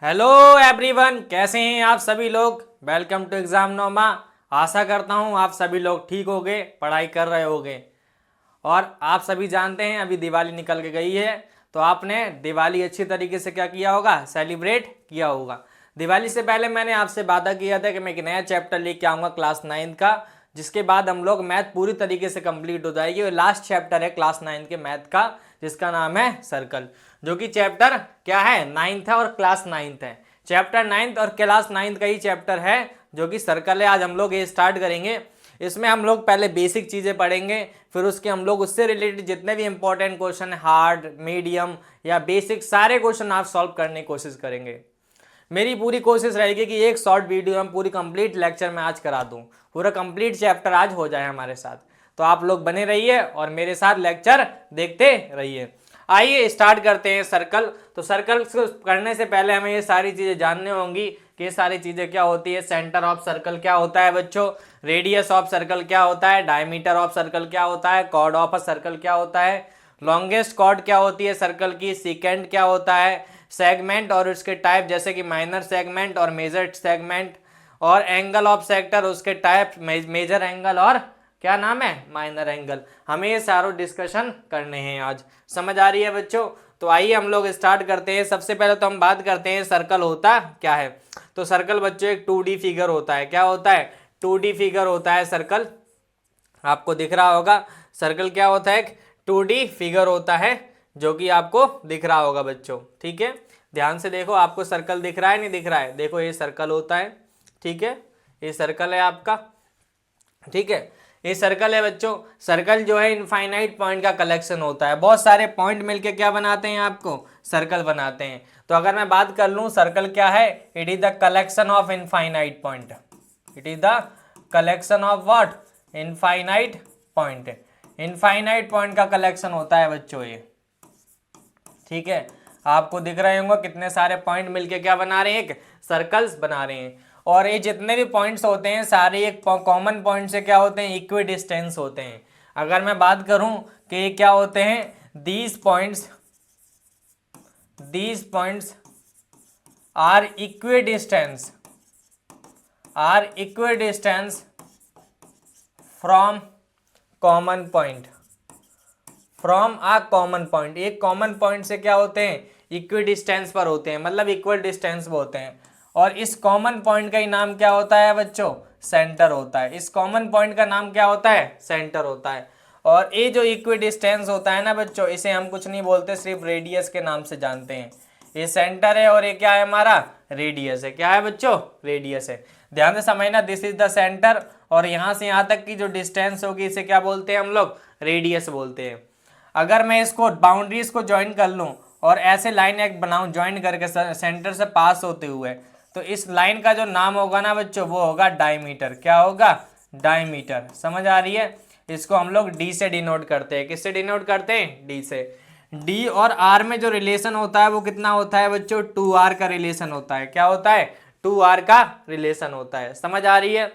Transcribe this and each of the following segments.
Hello everyone, कैसे हैं आप सभी लोग। वेलकम टू एग्जाम नोमा। आशा करता हूं आप सभी लोग ठीक होंगे, पढ़ाई कर रहे होंगे। और आप सभी जानते हैं अभी दिवाली निकल के गई है, तो आपने दिवाली अच्छी तरीके से क्या किया होगा, सेलिब्रेट किया होगा। दिवाली से पहले मैंने आपसे वादा किया था कि मैं एक नया चैप्टर लेके आऊँगा क्लास 9 का, जिसके बाद हम लोग मैथ पूरी तरीके से कंप्लीट हो जाएगी। और लास्ट चैप्टर है क्लास 9 के मैथ का, जिसका नाम है सर्कल, जो कि चैप्टर क्या है, 9th है और क्लास 9th है। चैप्टर 9th और क्लास 9th का ही चैप्टर है जो कि सर्कल है। आज हम लोग ये स्टार्ट करेंगे। इसमें हम लोग पहले बेसिक चीज़ें पढ़ेंगे, फिर उसके हम लोग उससे रिलेटेड जितने भी इंपॉर्टेंट क्वेश्चन, हार्ड, मीडियम या बेसिक, सारे क्वेश्चन आप सॉल्व करने की कोशिश करेंगे। मेरी पूरी कोशिश रहेगी कि एक शॉर्ट वीडियो हम पूरी कंप्लीट लेक्चर में आज करा दूं, पूरा कंप्लीट चैप्टर आज हो जाए हमारे साथ। तो आप लोग बने रहिए और मेरे साथ लेक्चर देखते रहिए। आइए स्टार्ट करते हैं सर्कल। तो सर्कल करने से पहले हमें ये सारी चीज़ें जाननी होंगी कि ये सारी चीज़ें क्या होती है। सेंटर ऑफ सर्कल क्या होता है बच्चों, रेडियस ऑफ सर्कल क्या होता है, डायमीटर ऑफ सर्कल क्या होता है, कॉर्ड ऑफ अ सर्कल क्या होता है, लॉन्गेस्ट कॉर्ड क्या होती है सर्कल की, सेकेंड क्या होता है, सेगमेंट और उसके टाइप जैसे कि माइनर सेगमेंट और मेजर सेगमेंट, और एंगल ऑफ सेक्टर उसके टाइप मेजर एंगल और क्या नाम है, माइनर एंगल। हमें ये सारों डिस्कशन करने हैं आज। समझ आ रही है बच्चों। तो आइए हम लोग स्टार्ट करते हैं। सबसे पहले तो हम बात करते हैं सर्कल होता क्या है। तो सर्कल बच्चों एक 2D फिगर होता है। क्या होता है, 2D फिगर होता है सर्कल। आपको दिख रहा होगा सर्कल क्या होता है, एक 2D फिगर होता है जो कि आपको दिख रहा होगा बच्चों। ठीक है, ध्यान से देखो, आपको सर्कल दिख रहा है नहीं दिख रहा है। देखो ये सर्कल होता है, ठीक है, ये सर्कल है आपका, ठीक है, ये सर्कल है बच्चों। सर्कल जो है इनफाइनाइट पॉइंट का कलेक्शन होता है। बहुत सारे पॉइंट मिलके क्या बनाते हैं, आपको सर्कल बनाते हैं। तो अगर मैं बात कर लूं सर्कल क्या है, it is the collection of infinite point. It is the collection of what, infinite point. Infinite point का कलेक्शन होता है बच्चों ये, ठीक है। आपको दिख रहे होंगे कितने सारे पॉइंट मिलके क्या बना रहे हैं, एक सर्कल्स बना रहे हैं। और ये जितने भी पॉइंट्स होते हैं सारे एक कॉमन पॉइंट से क्या होते हैं, इक्वी डिस्टेंस होते हैं। अगर मैं बात करूं कि ये क्या होते हैं, these points are equidistance from common point, from a common point. एक कॉमन पॉइंट से क्या होते हैं, इक्वी डिस्टेंस पर होते हैं, मतलब इक्वल डिस्टेंस पर होते हैं। और इस कॉमन पॉइंट का ही नाम क्या होता है बच्चों, सेंटर होता है। इस कॉमन पॉइंट का नाम क्या होता है, सेंटर होता है। और ये जो इक्वी डिस्टेंस होता है ना बच्चों, इसे हम कुछ नहीं बोलते, सिर्फ रेडियस के नाम से जानते हैं। ये सेंटर है और ये क्या है, हमारा रेडियस है। क्या है बच्चों, रेडियस है। ध्यान से समझना, दिस इज द सेंटर, और यहाँ से यहाँ तक की जो डिस्टेंस होगी इसे क्या बोलते हैं हम लोग, रेडियस बोलते हैं। अगर मैं इसको बाउंड्रीज को ज्वाइन कर लूँ और ऐसे लाइन एक बनाऊं ज्वाइन करके सेंटर से पास होते हुए, तो इस लाइन का जो नाम होगा ना बच्चों, वो होगा डायमीटर। क्या होगा, डायमीटर। समझ आ रही है। इसको हम लोग डी से डिनोट करते हैं। किससे डिनोट करते हैं, डी से। डी और आर में जो रिलेशन होता है वो कितना होता है बच्चों, 2r का रिलेशन होता है। क्या होता है, 2r का रिलेशन होता है। समझ आ रही है।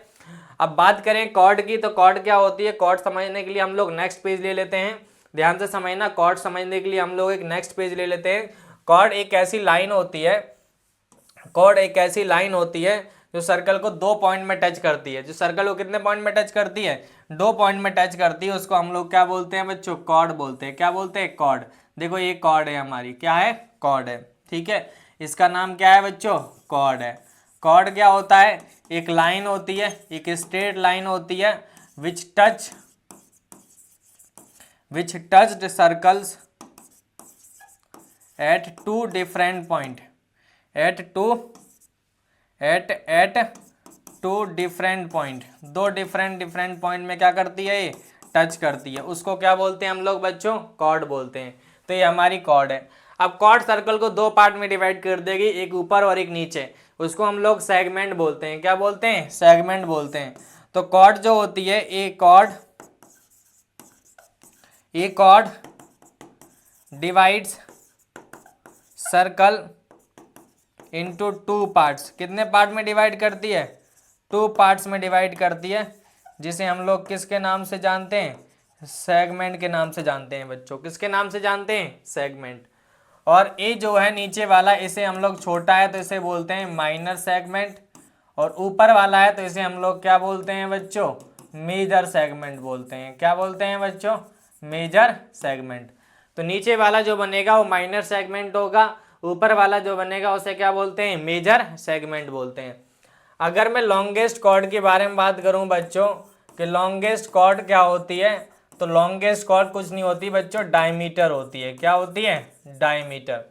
अब बात करें कॉर्ड की, तो कॉर्ड क्या होती है, कॉर्ड समझने के लिए हम लोग नेक्स्ट पेज ले लेते हैं। ध्यान से समझना, कॉर्ड समझने के लिए हम लोग एक नेक्स्ट पेज ले लेते हैं। कॉर्ड एक ऐसी लाइन होती है, कॉर्ड एक ऐसी लाइन होती है जो सर्कल को 2 पॉइंट में टच करती है। जो सर्कल को कितने पॉइंट में टच करती है, 2 पॉइंट में टच करती है। उसको हम लोग क्या बोलते हैं बच्चों, कॉर्ड बोलते हैं। क्या बोलते हैं, कॉर्ड। देखो ये कॉर्ड है हमारी, क्या है, कॉर्ड है, ठीक है। इसका नाम क्या है बच्चों, कॉर्ड है। कॉर्ड क्या होता है, एक लाइन होती है, एक स्ट्रेट लाइन होती है विच touched circles at two different point, at two different point, दो डिफरेंट पॉइंट में क्या करती है, ये टच करती है। उसको क्या बोलते हैं हम लोग बच्चों, कॉर्ड बोलते हैं। तो ये हमारी कॉर्ड है। अब कॉर्ड सर्कल को 2 पार्ट में डिवाइड कर देगी, एक ऊपर और एक नीचे। उसको हम लोग सेगमेंट बोलते हैं। क्या बोलते हैं, सेगमेंट बोलते हैं। तो कॉर्ड जो होती है, a chord divides circle into 2 parts. कितने पार्ट में डिवाइड करती है, 2 पार्ट्स में डिवाइड करती है, जिसे हम लोग किसके नाम से जानते हैं, सेगमेंट के नाम से जानते हैं बच्चों। किसके नाम से जानते हैं, सेगमेंट। और ए जो है नीचे वाला, इसे हम लोग छोटा है तो इसे बोलते हैं माइनर सेगमेंट, और ऊपर वाला है तो इसे हम लोग क्या बोलते हैं बच्चों, मेजर सेगमेंट बोलते हैं। क्या बोलते हैं बच्चों, मेजर सेगमेंट। तो नीचे वाला जो बनेगा वो माइनर सेगमेंट होगा, ऊपर वाला जो बनेगा उसे क्या बोलते हैं, मेजर सेगमेंट बोलते हैं। अगर मैं लॉन्गेस्ट कॉर्ड के बारे में बात करूं बच्चों कि लॉन्गेस्ट कॉर्ड क्या होती है, तो लॉन्गेस्ट कॉर्ड कुछ नहीं होती बच्चों, डायमीटर होती है। क्या होती है, डायमीटर।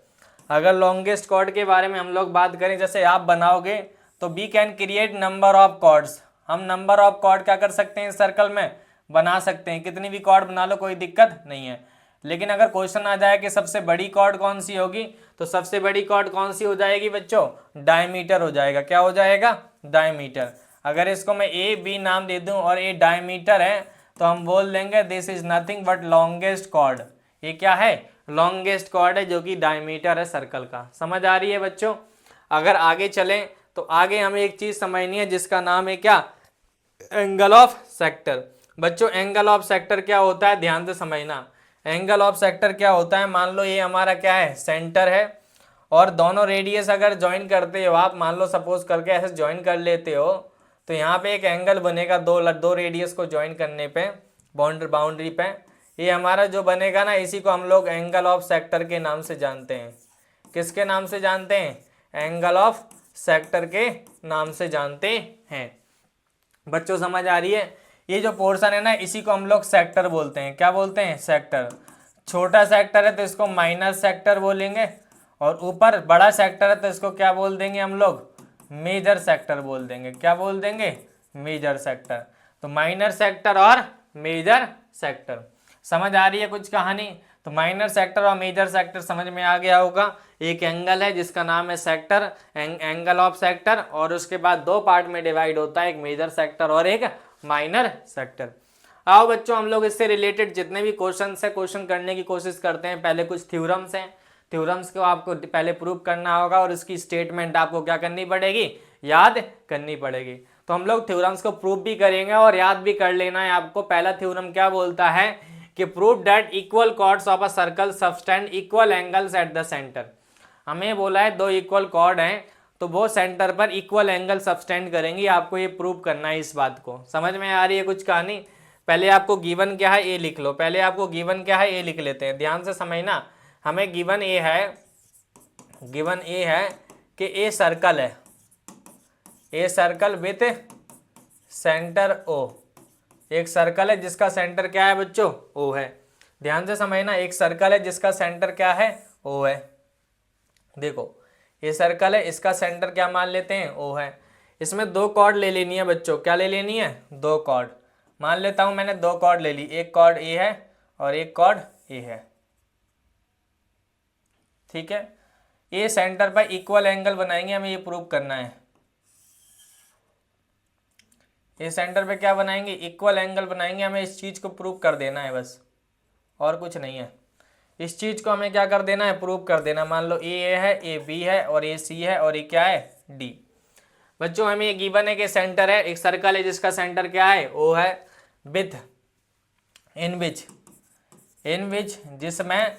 अगर लॉन्गेस्ट कॉर्ड के बारे में हम लोग बात करें, जैसे आप बनाओगे तो we can create number of chords, हम नंबर ऑफ कॉर्ड क्या कर सकते हैं, सर्कल में बना सकते हैं, कितनी भी कॉर्ड बना लो कोई दिक्कत नहीं है। लेकिन अगर क्वेश्चन आ जाए कि सबसे बड़ी कॉर्ड कौन सी होगी, तो सबसे बड़ी कॉर्ड कौन सी हो जाएगी बच्चों, डायमीटर हो जाएगा। क्या हो जाएगा, डायमीटर। अगर इसको मैं ए बी नाम दे दूं और ए डायमीटर है तो हम बोल देंगे this is nothing but longest chord. ये क्या है, लॉन्गेस्ट कॉर्ड है जो कि डायमीटर है सर्कल का। समझ आ रही है बच्चों। अगर आगे चलें तो आगे हमें एक चीज समझनी है जिसका नाम है क्या, एंगल ऑफ सेक्टर। बच्चों एंगल ऑफ सेक्टर क्या होता है, ध्यान से समझना। एंगल ऑफ सेक्टर क्या होता है, मान लो ये हमारा क्या है, सेंटर है, और दोनों रेडियस अगर ज्वाइन करते हो आप, मान लो सपोज करके ऐसे ज्वाइन कर लेते हो, तो यहाँ पे एक एंगल बनेगा दो रेडियस को ज्वाइन करने पे बाउंड्री पे। ये हमारा जो बनेगा ना, इसी को हम लोग एंगल ऑफ सेक्टर के नाम से जानते हैं। किसके नाम से जानते हैं, एंगल ऑफ सेक्टर के नाम से जानते हैं। बच्चों समझ आ रही है। ये जो पोर्शन है ना, इसी को हम लोग सेक्टर बोलते हैं। क्या बोलते हैं, सेक्टर। छोटा सेक्टर है तो इसको माइनर सेक्टर बोलेंगे, और ऊपर बड़ा सेक्टर है तो इसको क्या बोल देंगे हम लोग, मेजर सेक्टर बोल देंगे। क्या बोल देंगे, मेजर सेक्टर। तो माइनर सेक्टर और मेजर सेक्टर। समझ आ रही है कुछ कहानी। तो माइनर सेक्टर और मेजर सेक्टर समझ में आ गया होगा। एक एंगल है जिसका नाम है सेक्टर, एंगल ऑफ सेक्टर, और उसके बाद दो पार्ट में डिवाइड होता है, एक मेजर सेक्टर और एक माइनर सेक्टर। आओ बच्चों हम लोग इससे रिलेटेड जितने भी क्वेश्चन है, क्वेश्चन करने की कोशिश करते हैं। पहले कुछ थ्योरम्स हैं, थ्योरम्स को आपको पहले प्रूव करना होगा, और उसकी स्टेटमेंट आपको क्या करनी पड़ेगी, याद करनी पड़ेगी। तो हम लोग थ्योरम्स को प्रूव भी करेंगे और याद भी कर लेना है आपको। पहला थ्योरम क्या बोलता है कि prove that equal chords of a circle subtend equal angles at the centre. हमें बोला है दो इक्वल कॉर्ड हैं तो वो सेंटर पर इक्वल एंगल सबटेंड करेंगी। आपको ये प्रूव करना है इस बात को। समझ में आ रही है कुछ कहानी। पहले आपको गिवन क्या है, ए लिख लो। पहले आपको गिवन क्या है, ए लिख लेते हैं। ध्यान से समझना। हमें गिवन ए है कि ए सर्कल है, a circle with centre O. एक सर्कल है जिसका सेंटर क्या है बच्चों, ओ है। ध्यान से समझना, एक सर्कल है जिसका सेंटर क्या है, ओ है। देखो ये सर्कल है, इसका सेंटर क्या मान लेते हैं, ओ है। इसमें दो कॉर्ड ले लेनी है बच्चों। क्या ले लेनी है, दो कॉर्ड। मान लेता हूं मैंने दो कॉर्ड ले ली, एक कॉर्ड ए है और एक कॉर्ड ए है। ठीक है, ये सेंटर पर इक्वल एंगल बनाएंगे, हमें ये प्रूव करना है। ये सेंटर पे क्या बनाएंगे, इक्वल एंगल बनाएंगे। हमें इस चीज को प्रूव कर देना है बस, और कुछ नहीं है। इस चीज को हमें क्या कर देना है, प्रूव कर देना। मान लो ए है, ए बी है और ए सी है और ये क्या है, डी। बच्चों हमें ये गिवन है कि सेंटर है, एक सर्कल है जिसका सेंटर क्या है, ओ है, विथ इन विच जिसमें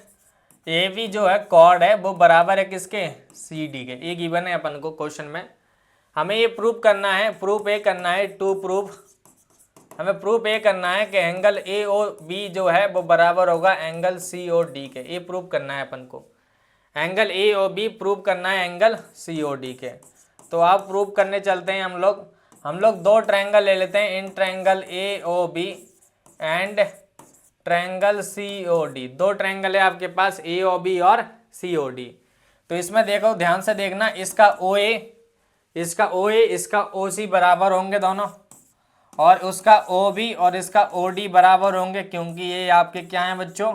ए बी जो है कॉर्ड है वो बराबर है किसके, सी डी के। ये गिवन है अपन को क्वेश्चन में। हमें ये प्रूव करना है, प्रूफ ये करना है टू प्रूफ। हमें प्रूफ ये करना है कि एंगल ए ओ बी जो है वो बराबर होगा एंगल सी ओ डी के। ये प्रूव करना है अपन को। Angle A O B prove करना है एंगल सी ओ डी के। तो आप प्रूव करने चलते हैं हम लोग दो ट्रायंगल ले लेते हैं, in triangle A O B and triangle C O D. दो ट्रायंगल है आपके पास, ए ओ बी और सी ओ डी। तो इसमें देखो ध्यान से देखना, इसका ओ ए इसका ओ सी बराबर होंगे दोनों, और उसका ओ बी और इसका ओ डी बराबर होंगे, क्योंकि ये आपके क्या हैं बच्चों,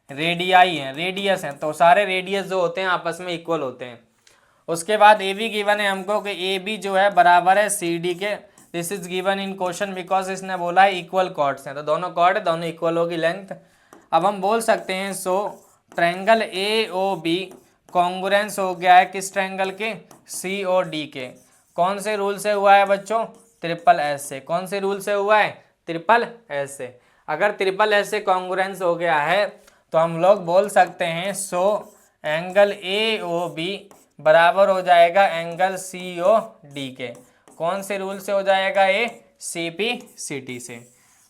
रेडियाई हैं, रेडियस हैं। तो सारे रेडियस जो होते हैं आपस में इक्वल होते हैं। उसके बाद ए बी गिवन है हमको कि ए बी जो है बराबर है सी डी के। This is given in question because इसने बोला है इक्वल कॉर्ड्स हैं, तो दोनों कॉर्ड है, दोनों इक्वल होगी लेंथ। अब हम बोल सकते हैं so triangle A O B congruence हो गया है किस ट्रायंगल के, सी ओ डी के। कौन से रूल से हुआ है बच्चों, ट्रिपल एस से। कौन से रूल से हुआ है, ट्रिपल एस से। अगर ट्रिपल एस से कॉन्ग्रुएंस हो गया है तो हम लोग बोल सकते हैं so angle A O B बराबर हो जाएगा एंगल सी ओ डी के। कौन से रूल से हो जाएगा ये? सी पी सी टी से।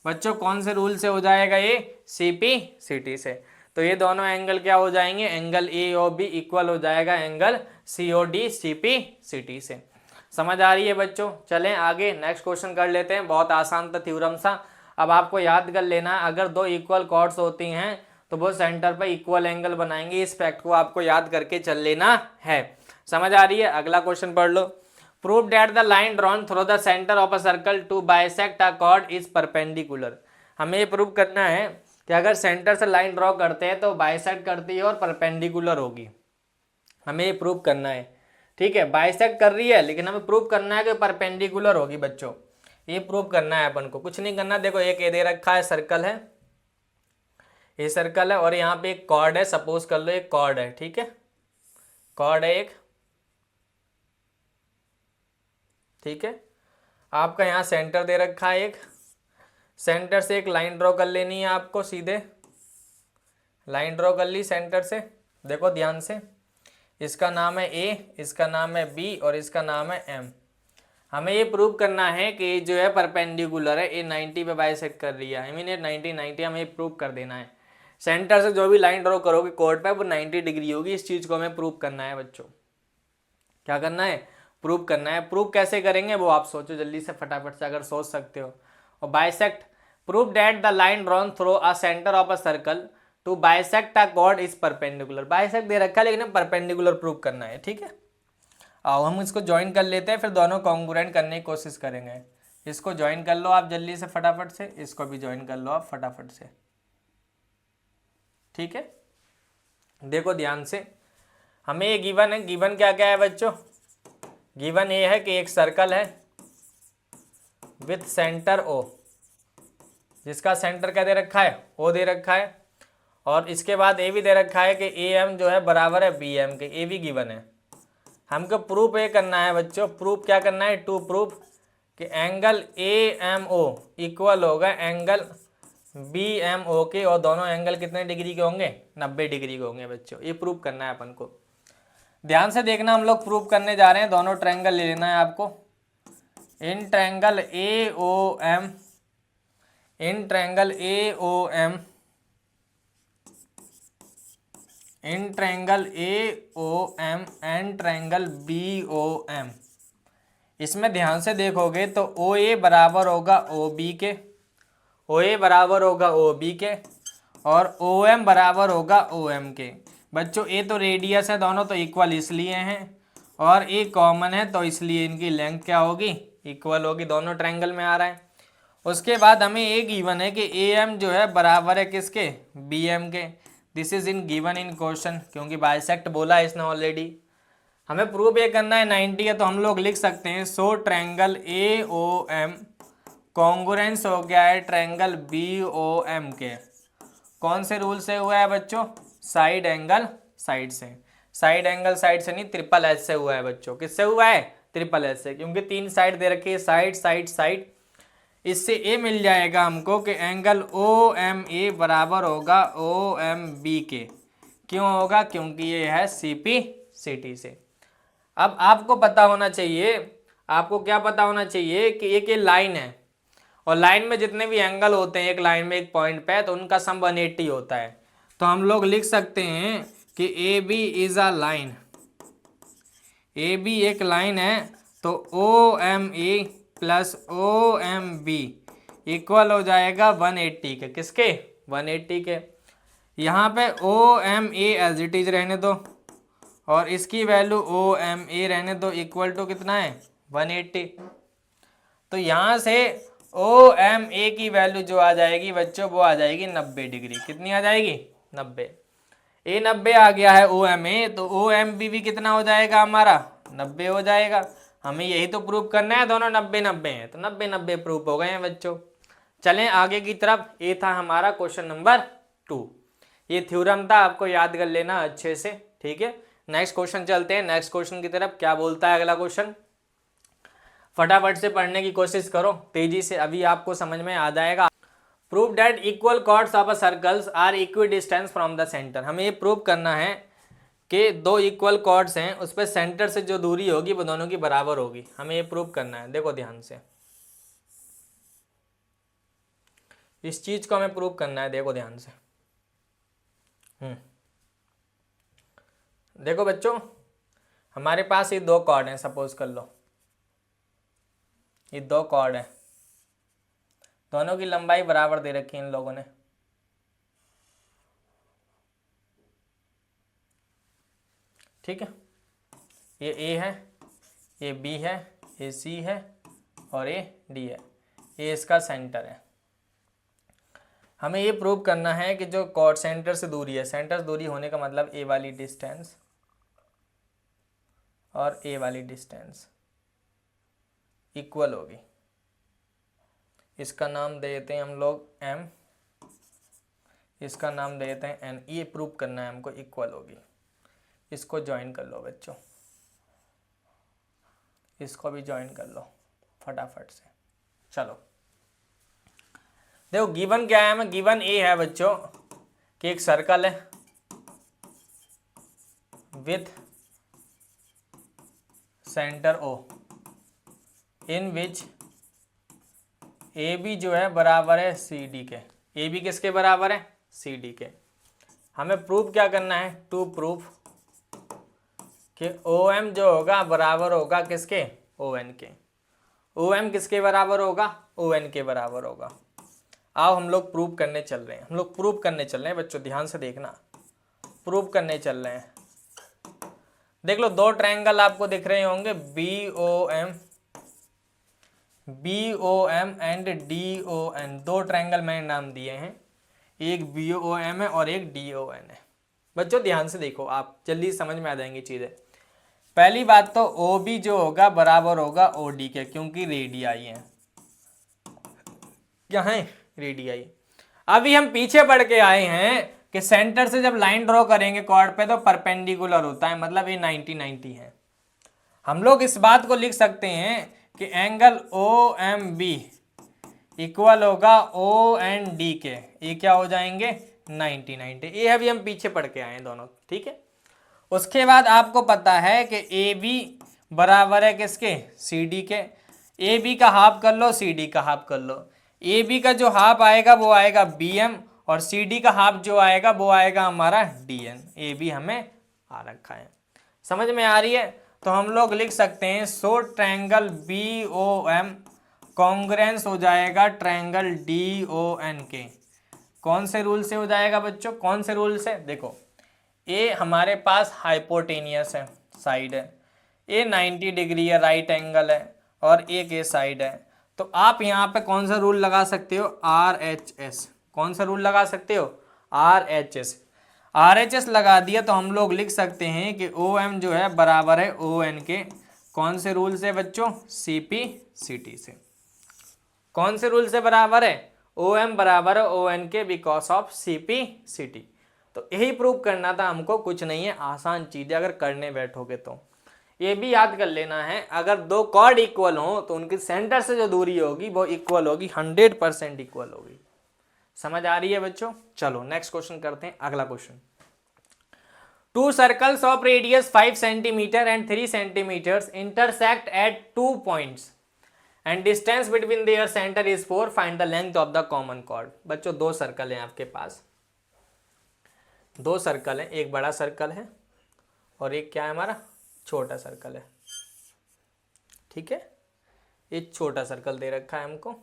बच्चों कौन से रूल से हो जाएगा ये? सी पी सी टी से। तो ये दोनों एंगल क्या हो जाएंगे? Angle A O B equal हो जाएगा angle C O D C P C T से। समझ आ रही है बच्चों? चलें आगे नेक्स्ट क्वेश्चन कर लेते हैं। बहुत आसान था थ्योरम सा। अब आपको याद कर लेना है, अगर दो इक्वल कॉर्ड्स होती हैं तो वो सेंटर पर इक्वल एंगल बनाएंगे। इस फैक्ट को आपको याद करके चल लेना है। समझ आ रही है? अगला क्वेश्चन पढ़ लो। Prove that the line drawn through the centre of a circle to bisect a chord is perpendicular. हमें ये प्रूव करना है कि अगर सेंटर से लाइन ड्रॉ करते हैं तो बाइसेक्ट करती है और परपेंडिकुलर होगी। हमें ये प्रूव करना है। ठीक है, बाइसेक्ट कर रही है लेकिन हमें प्रूव करना है कि परपेंडिकुलर होगी। बच्चों ये प्रूव करना है अपन को, कुछ नहीं करना। देखो एक ये दे रखा है, सर्कल है, ये सर्कल है और यहाँ पे एक कॉर्ड है। सपोज कर लो एक कॉर्ड है, ठीक है, कॉर्ड है एक, ठीक है। आपका यहाँ सेंटर दे रखा है एक, सेंटर से एक लाइन ड्रॉ कर लेनी है आपको। सीधे लाइन ड्रॉ कर ली सेंटर से। देखो ध्यान से, इसका नाम है ए, इसका नाम है बी और इसका नाम है एम। हमें ये प्रूव करना है कि ये जो है परपेंडिकुलर है, ये 90 पे बाइसेक्ट कर रही है। आई मीन ये 90 हमें प्रूव कर देना है। सेंटर से जो भी लाइन ड्रॉ करोगे कोर्ड पे वो 90 डिग्री होगी। इस चीज़ को हमें प्रूव करना है बच्चों। क्या करना है? प्रूव करना है। प्रूव कैसे करेंगे वो आप सोचो जल्दी से, फटाफट से, अगर सोच सकते हो। और bisect, prove that the line drawn through a centre of a circle to bisect a chord is perpendicular. Bisect दे रखा है लेकिन परपेंडिकुलर प्रूव करना है, ठीक है। आओ हम इसको ज्वाइन कर लेते हैं, फिर दोनों कॉन्ग्रुएंट करने की कोशिश करेंगे। इसको ज्वाइन कर लो आप जल्दी से फटाफट से, इसको भी ज्वाइन कर लो आप फटाफट से, ठीक है। देखो ध्यान से, हमें ये गिवन है। गिवन क्या क्या है बच्चों? गिवन ये है कि एक सर्कल है विथ सेंटर ओ, जिसका सेंटर क्या दे रखा है? ओ दे रखा है। और इसके बाद ए भी दे रखा है कि ए एम जो है बराबर है बी एम के। ए भी गिवन है। हमको प्रूफ ये करना है बच्चों। प्रूफ क्या करना है? टू प्रूफ कि angle A M O equal होगा एंगल बी एम ओ के। और दोनों एंगल कितने डिग्री के होंगे? 90 डिग्री के होंगे बच्चों। ये प्रूफ करना है अपन को। ध्यान से देखना, हम लोग प्रूफ करने जा रहे हैं। दोनों ट्रायंगल ले लेना है आपको। In triangle A O M, in triangle A O M, in triangle A O M and triangle B O M. इसमें ध्यान से देखोगे तो ओ ए बराबर होगा ओ बी के, ओ ए बराबर होगा ओ बी के और ओ एम बराबर होगा ओ एम के। बच्चों ए तो रेडियस है, दोनों तो इक्वल इसलिए हैं, और ए कॉमन है तो इसलिए इनकी लेंथ क्या होगी? इक्वल होगी। दोनों ट्रायंगल में आ रहा है। उसके बाद हमें ए गिवन है कि ए एम जो है बराबर है किसके? बी एम के। This is in given in question, क्योंकि बाइसेक्ट बोला है इसने ऑलरेडी। हमें प्रूफ ये करना है 90 है, तो हम लोग लिख सकते हैं so triangle A O M congruence हो गया है ट्रायंगल बी ओ एम के। कौन से रूल से हुआ है बच्चों? साइड एंगल साइड से। साइड एंगल साइड से नहीं, ट्रिपल एच से हुआ है बच्चों। किससे हुआ है? ट्रिपल एच से, क्योंकि 3 साइड दे रखी है, साइड साइड साइड। इससे ए मिल जाएगा हमको कि एंगल ओ एम ए बराबर होगा ओ एम बी के। क्यों होगा? क्योंकि ये है सी पी सी टी से। अब आपको पता होना चाहिए, आपको क्या पता होना चाहिए कि एक ये लाइन है और लाइन में जितने भी एंगल होते हैं एक लाइन में एक पॉइंट पे, तो उनका सम 180 होता है। तो हम लोग लिख सकते हैं कि A B is a line, A B एक लाइन है, तो O M A plus O M B equal हो जाएगा 180 के। किसके? 180 के। यहाँ पे O M A as it is रहने दो और इसकी वैल्यू ओ एम ए रहने दो, इक्वल टू कितना है? 180। तो यहाँ से ओ एम ए की वैल्यू जो आ जाएगी बच्चों वो आ जाएगी 90 डिग्री। कितनी आ जाएगी? 90। ए 90 आ गया है ओ एम ए, तो ओ एम बी भी कितना हो जाएगा हमारा? 90 हो जाएगा। हमें यही तो प्रूव करना है, दोनों 90-90 हैं, तो 90-90 प्रूफ हो गए हैं बच्चों। चलें आगे की तरफ। ये था हमारा क्वेश्चन नंबर 2। ये थ्योरम था, आपको याद कर लेना अच्छे से, ठीक है। नेक्स्ट क्वेश्चन चलते हैं। नेक्स्ट क्वेश्चन की तरफ क्या बोलता है अगला क्वेश्चन? फटाफट से पढ़ने की कोशिश करो तेजी से, अभी आपको समझ में आ जाएगा। Prove that equal chords of a circles are equidistance from the centre. हमें ये प्रूव करना है कि दो इक्वल कॉर्ड्स हैं, उस पर सेंटर से जो दूरी होगी वो दोनों की बराबर होगी। हमें ये प्रूव करना है। देखो ध्यान से, इस चीज को हमें प्रूव करना है। देखो ध्यान से। देखो बच्चों, हमारे पास ये दो कॉर्ड हैं, सपोज कर लो ये दो कॉर्ड हैं, दोनों की लंबाई बराबर दे रखी है इन लोगों ने। ठीक है, ये ए है, ये बी है, ये सी है और ये डी है। ये इसका सेंटर है। हमें ये प्रूव करना है कि जो कॉर्ड सेंटर से दूरी है, सेंटर से दूरी होने का मतलब ए वाली डिस्टेंस और ए वाली डिस्टेंस इक्वल होगी। इसका नाम दे देते हैं हम लोग एम, इसका नाम दे देते हैं एन। ये प्रूव करना है हमको, इक्वल होगी। इसको ज्वाइन कर लो बच्चों, इसको भी ज्वाइन कर लो फटाफट से। चलो देखो, गिवन क्या है हमें? गिवन ए है बच्चों कि एक सर्कल है with centre O in which A B जो है बराबर है सी डी के। ए बी किसके बराबर है? सी डी के। हमें प्रूफ क्या करना है? टू प्रूफ कि ओ एम जो होगा बराबर होगा किसके? ओ एन के। ओ एम किसके बराबर होगा? ओ एन के बराबर होगा। आओ हम लोग प्रूव करने चल रहे हैं। हम लोग प्रूव करने चल रहे हैं बच्चों, ध्यान से देखना। प्रूव करने चल रहे हैं। देख लो, दो ट्रायंगल आपको दिख रहे होंगे, B O M and D O N. दो ट्रायंगल मैंने नाम दिए हैं, एक बी ओ एम है और एक डी ओ एन है। बच्चों ध्यान से देखो, आप जल्दी समझ में आ जाएंगी चीज़ें। पहली बात तो ओ बी जो होगा बराबर होगा ओ डी के, क्योंकि रेडियाई है। क्या है? रेडियाई। अभी हम पीछे पढ़ के आए हैं कि सेंटर से जब लाइन ड्रॉ करेंगे कॉर्ड पे तो परपेंडिकुलर होता है, मतलब ये 90-90 है। हम लोग इस बात को लिख सकते हैं कि angle O M B equal होगा ओ एन डी के। ये क्या हो जाएंगे? 90-90। ये अभी हम पीछे पढ़ के आए हैं दोनों। ठीक है, उसके बाद आपको पता है कि ए बी बराबर है किसके? सी डी के। ए बी का हाफ कर लो, सी डी का हाफ कर लो। ए बी का जो हाफ आएगा वो आएगा बी एम, और सी डी का हाफ जो आएगा वो आएगा हमारा डी एन। ए बी हमें आ रखा है, समझ में आ रही है? तो हम लोग लिख सकते हैं so triangle B O M congruence हो जाएगा ट्रायंगल डी ओ एन के। कौन से रूल से हो जाएगा बच्चों? कौन से रूल से? देखो, ए हमारे पास हाइपोटेनियस है, साइड है, ए 90 डिग्री है, राइट एंगल है, और एक ए साइड है। तो आप यहाँ पे कौन सा रूल लगा सकते हो? Are H S. कौन सा रूल लगा सकते हो? Are H S. Are H S लगा दिया तो हम लोग लिख सकते हैं कि ओ एम जो है बराबर है ओ एन के। कौन से रूल से बच्चों? सी पी सी टी से। कौन से रूल से बराबर है? ओ एम बराबर है ओ एन के because of C P C T. तो यही प्रूव करना था हमको, कुछ नहीं है, आसान चीज़ है अगर करने बैठोगे तो। ये भी याद कर लेना है, अगर दो कॉर्ड इक्वल हो तो उनकी सेंटर से जो दूरी होगी वो इक्वल होगी, 100% इक्वल होगी। समझ आ रही है बच्चों? चलो नेक्स्ट क्वेश्चन करते हैं। अगला question, to circles of radius 5 centimetre and 3 centimetre intersect at 2 points and distance between their centre is 4, find the length of the common chord. बच्चों दो सर्कल हैं आपके पास, दो सर्कल है, एक बड़ा सर्कल है और एक क्या है हमारा? छोटा सर्कल है। ठीक है, एक छोटा सर्कल दे रखा है हमको।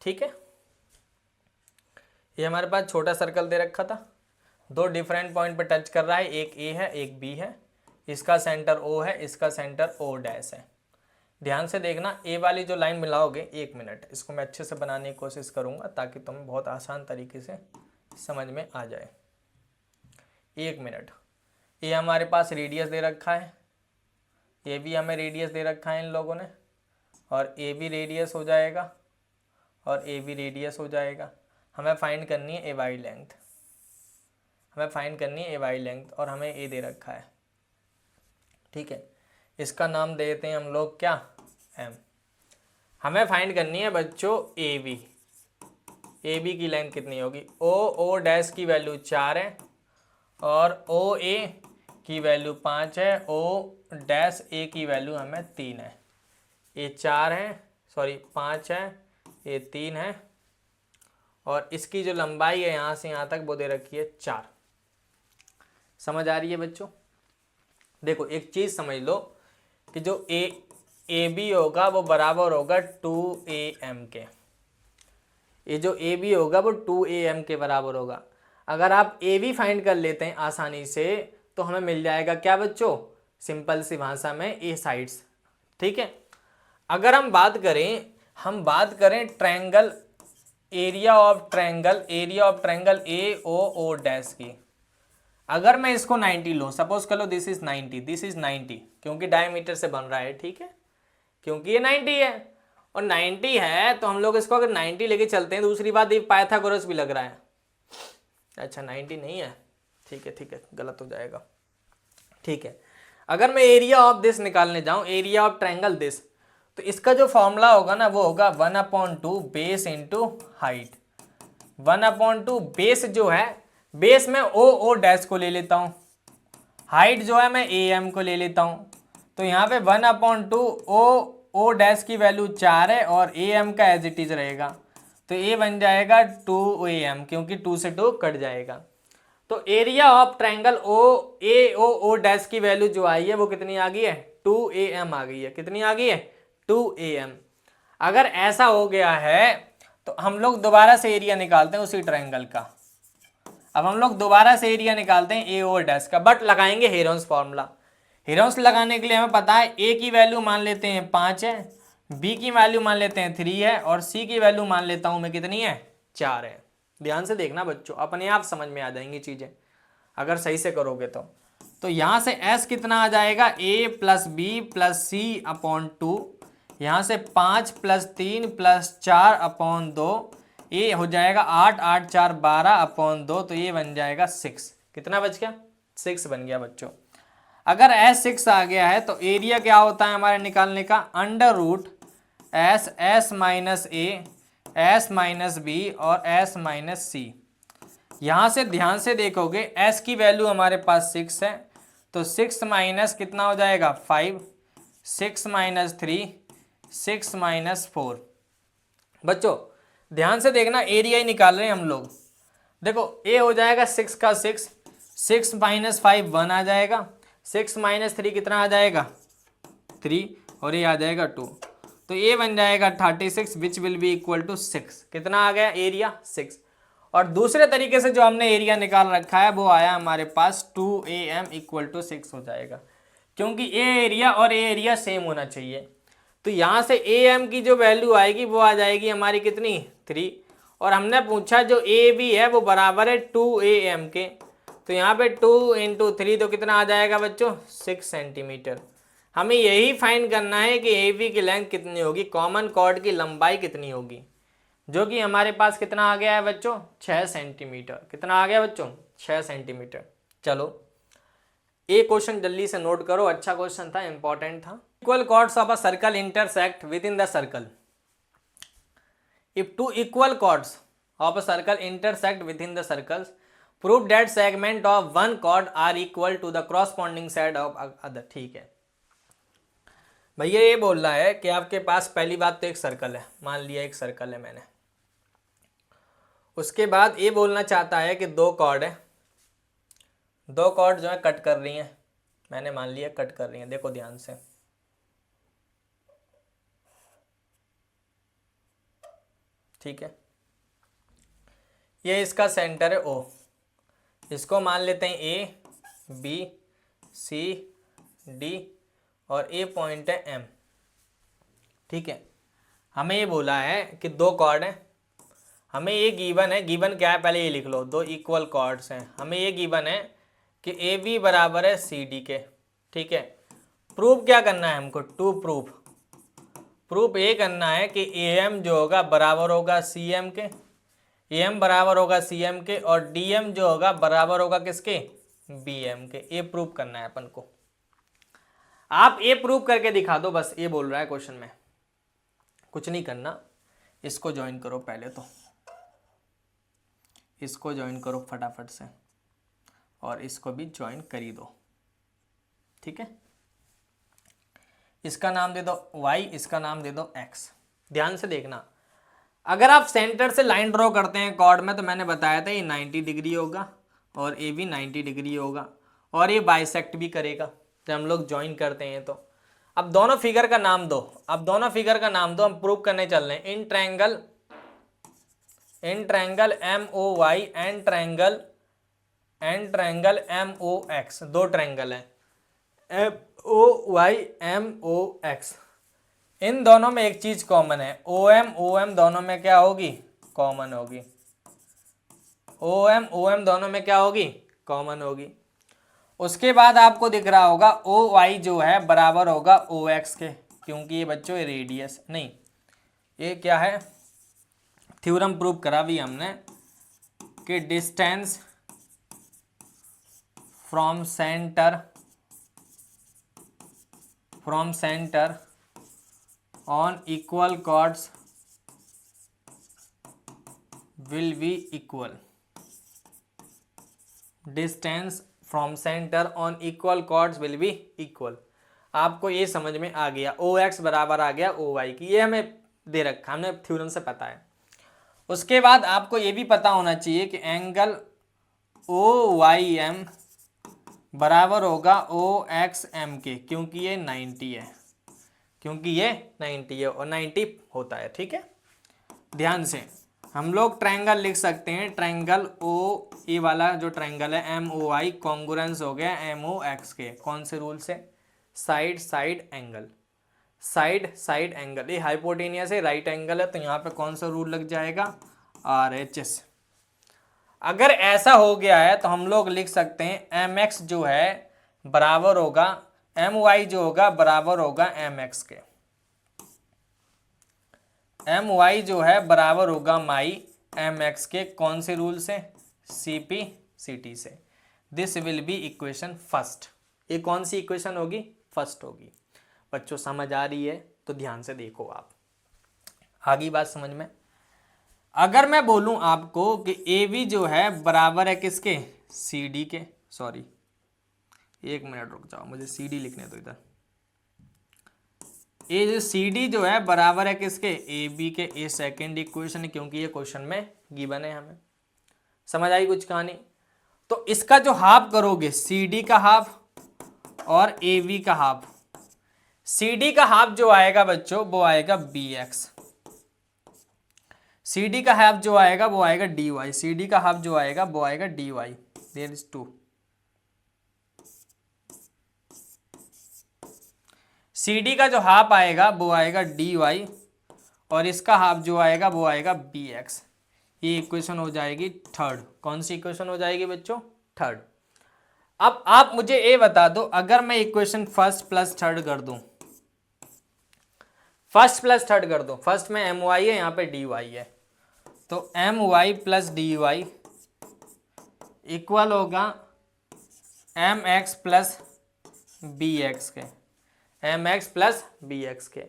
ठीक है, ये हमारे पास छोटा सर्कल दे रखा था, दो डिफरेंट पॉइंट पे टच कर रहा है, एक ए है एक बी है, इसका सेंटर ओ है, इसका सेंटर ओ डैश है। ध्यान से देखना, ए वाली जो लाइन मिलाओगे, 1 मिनट, इसको मैं अच्छे से बनाने की कोशिश करूंगा ताकि तुम्हें बहुत आसान तरीके से समझ में आ जाए। 1 मिनट। ये हमारे पास रेडियस दे रखा है, ये भी हमें रेडियस दे रखा है इन लोगों ने, और ए भी रेडियस हो जाएगा और ए भी रेडियस हो जाएगा। हमें फाइंड करनी है ए वाई लेंथ, हमें फाइंड करनी है ए वाई लेंथ, और हमें ए दे रखा है। ठीक है, इसका नाम देते हैं हम लोग क्या? एम। हमें फाइंड करनी है बच्चों ए बी की लेंथ कितनी होगी। ओ डैश की वैल्यू 4 है और ओ ए की वैल्यू 5 है, ओ डैश ए की वैल्यू हमें 3 है। ये 4 है, सॉरी 5 है, ये 3 है और इसकी जो लंबाई है यहाँ से यहाँ तक वो दे रखी है 4। समझ आ रही है बच्चों? देखो एक चीज़ समझ लो कि जो ए बी होगा वो बराबर होगा 2am के। ये जो ए बी होगा वो 2am के बराबर होगा। अगर आप ए बी फाइंड कर लेते हैं आसानी से तो हमें मिल जाएगा क्या बच्चों, सिंपल सी भाषा में ए साइड्स। ठीक है, अगर हम बात करें triangle area of triangle A O dash की, अगर मैं इसको 90 लूँ, सपोज कर लो दिस इज 90, क्योंकि डायमीटर से बन रहा है। ठीक है, क्योंकि ये 90 है और 90 है तो हम लोग इसको अगर 90 लेके चलते हैं। दूसरी बात ये पाइथागोरस भी लग रहा है। अच्छा 90 नहीं है, ठीक है, गलत हो जाएगा। ठीक है, अगर मैं एरिया ऑफ दिस निकालने जाऊं, एरिया ऑफ ट्रायंगल दिस, तो इसका जो फॉर्मूला होगा ना वो होगा 1/2 बेस इंटू हाइट। 1/2 बेस जो है, बेस में ओ डैश को ले लेता हूँ, हाइट जो है मैं ए एम को ले लेता हूँ। तो यहाँ पे 1/2 ओ डैश की वैल्यू 4 है और ए एम का एज इट इज रहेगा, तो ए बन जाएगा 2am, क्योंकि 2 से 2 कट जाएगा। तो area of triangle O dash की वैल्यू जो आई है वो कितनी आ गई है, 2am आ गई है। कितनी आ गई है, 2am। अगर ऐसा हो गया है तो हम लोग दोबारा से एरिया निकालते हैं उसी ट्रायंगल का। अब हम लोग दोबारा से एरिया निकालते हैं ए ओ डैश का, बट लगाएंगे हेरोन्स फॉर्मूला। हेरोन्स लगाने के लिए हमें पता है ए की वैल्यू मान लेते हैं 5 है, बी की वैल्यू मान लेते हैं 3 है और सी की वैल्यू मान लेता हूं मैं कितनी है, 4 है। ध्यान से देखना बच्चों, अपने आप समझ में आ जाएंगी चीजें अगर सही से करोगे तो यहां से s कितना आ जाएगा, a plus b plus c upon 2, यहां से 5 प्लस 3 प्लस 4 अपॉन 2, ये हो जाएगा 8, 8 4 12 अपॉन 2, तो ये बन जाएगा 6। कितना बच गया, 6 बन गया बच्चों। अगर S6 आ गया है तो एरिया क्या होता है हमारे निकालने का, अंडर रूट S माइनस ए, S माइनस बी और S माइनस सी। यहाँ से ध्यान से देखोगे S की वैल्यू हमारे पास 6 है, तो 6 माइनस कितना हो जाएगा 5, 6 माइनस 3, 6 माइनस 4। बच्चों ध्यान से देखना, एरिया ही निकाल रहे हैं हम लोग। देखो ए हो जाएगा 6 का 6, 6 माइनस 5 1 आ जाएगा, 6 माइनस 3 कितना आ जाएगा 3 और ये आ जाएगा 2, तो ये बन जाएगा 36 which will be equal to 6। कितना आ गया एरिया 6। और दूसरे तरीके से जो हमने एरिया निकाल रखा है वो आया हमारे पास 2am इक्वल टू 6 हो जाएगा, क्योंकि ए एरिया और ए एरिया सेम होना चाहिए। तो यहाँ से am की जो वैल्यू आएगी वो आ जाएगी हमारी कितनी 3, और हमने पूछा जो ए बी है वो बराबर है 2am के, तो यहाँ पे 2 इंटू 3 तो कितना आ जाएगा बच्चों 6 सेंटीमीटर। हमें यही फाइंड करना है कि ए बी की लेंथ कितनी होगी, कॉमन कॉर्ड की लंबाई कितनी होगी, जो कि हमारे पास कितना आ गया है बच्चों 6 सेंटीमीटर। कितना आ गया बच्चों 6 सेंटीमीटर। चलो ये क्वेश्चन जल्दी से नोट करो, अच्छा क्वेश्चन था, इंपॉर्टेंट था। Equal chords of a circle intersect within the circle. If 2 equal chords of a circle intersect within the circles, prove that segment of one chord are equal to the corresponding side of other. ठीक है भैया, ये बोल रहा है कि आपके पास पहली बात तो एक सर्कल है, मान लिया एक सर्कल है मैंने, उसके बाद ये बोलना चाहता है कि 2 कॉर्ड है, 2 कॉर्ड जो है कट कर रही हैं, मैंने मान लिया कट कर रही हैं। देखो ध्यान से, ठीक है, ये इसका सेंटर है O, इसको मान लेते हैं A B C D और A पॉइंट है M। ठीक है, हमें ये बोला है कि 2 कॉर्ड हैं, हमें ये गिवन है, गिवन क्या है पहले ये लिख लो, 2 इक्वल कॉर्ड्स हैं। हमें ये गिवन है कि ए बी बराबर है सी डी के। ठीक है, प्रूफ क्या करना है हमको, टू प्रूफ ये करना है कि ए एम जो होगा बराबर होगा सी एम के, ए एम बराबर होगा सी एम के, और डी एम जो होगा बराबर होगा किसके, बी एम के। ये प्रूफ करना है अपन को। आप ये प्रूफ करके दिखा दो, बस ये बोल रहा है क्वेश्चन में। कुछ नहीं करना, इसको ज्वाइन करो पहले, तो इसको ज्वाइन करो फटाफट से और इसको भी ज्वाइन कर ही दो, ठीक है। इसका नाम दे दो y, इसका नाम दे दो x। ध्यान से देखना, अगर आप सेंटर से लाइन ड्रॉ करते हैं कॉर्ड में, तो मैंने बताया था ये 90 डिग्री होगा और ये भी 90 डिग्री होगा और ये बाइसेक्ट भी करेगा जब हम लोग ज्वाइन करते हैं। तो अब दोनों फिगर का नाम दो, अब दोनों फिगर का नाम दो, हम प्रूव करने चल रहे हैं। In triangle MOY and triangle MOX, दो ट्रायंगल हैं MOY MOX, इन दोनों में एक चीज कॉमन है, OM दोनों में क्या होगी, कॉमन होगी। OM दोनों में क्या होगी, कॉमन होगी। उसके बाद आपको दिख रहा होगा OY जो है बराबर होगा OX के, क्योंकि ये बच्चों रेडियस नहीं, ये क्या है, थ्योरम प्रूव करा भी हमने कि distance from centre on equal chords will be equal, distance from center on equal chords will be equal। आपको ये समझ में आ गया, OX बराबर आ गया OY की, ये हमें दे रखा, हमने थ्योरम से पता है। उसके बाद आपको ये भी पता होना चाहिए कि एंगल OYM बराबर होगा OXM के, क्योंकि ये 90 है, क्योंकि ये 90 है और 90 होता है, ठीक है। ध्यान से हम लोग ट्रायंगल लिख सकते हैं, ट्रायंगल ओ, ये वाला जो ट्रायंगल है MOI कॉन्ग्रुएंस हो गया MOX के, कौन से रूल से, side side angle, side angle, ये हाइपोटेनियस है, राइट एंगल है, तो यहाँ पे कौन सा रूल लग जाएगा, RHS। अगर ऐसा हो गया है तो हम लोग लिख सकते हैं MX जो है बराबर होगा, MY जो होगा बराबर होगा MX के, MY जो है बराबर होगा माई MX के, कौन से रूल से, CP/CT से। This will B equation first, ये कौन सी इक्वेशन होगी, फर्स्ट होगी। बच्चों समझ आ रही है तो ध्यान से देखो, आप आगे बात समझ में। अगर मैं बोलूं आपको कि AB जो है बराबर है किसके, CD के, सॉरी एक मिनट रुक जाओ, मुझे CD लिखने दो इधर। ये जो CD जो है बराबर है किसके, AB के, ये सेकंड इक्वेशन है, क्योंकि ये क्वेश्चन में गिवन है हमें। समझ आई कुछ कहानी। तो इसका जो हाफ करोगे, CD का हाफ और AB का हाफ, CD का हाफ जो आएगा बच्चों वो आएगा BX, CD का हाफ जो आएगा वो आएगा DY, CD का हाफ जो आएगा वो आएगा DY, देयर इज 2। CD का जो हाफ आएगा वो आएगा DY और इसका हाफ जो आएगा वो आएगा BX। ये इक्वेशन हो जाएगी थर्ड। कौन सी इक्वेशन हो जाएगी बच्चों, थर्ड। अब आप मुझे ये बता दो, अगर मैं इक्वेशन फर्स्ट प्लस थर्ड कर दूं, फर्स्ट प्लस थर्ड कर दो, फर्स्ट में MY है, यहाँ पे DY है, तो MY प्लस DY इक्वल होगा MX प्लस BX के, MX प्लस BX के।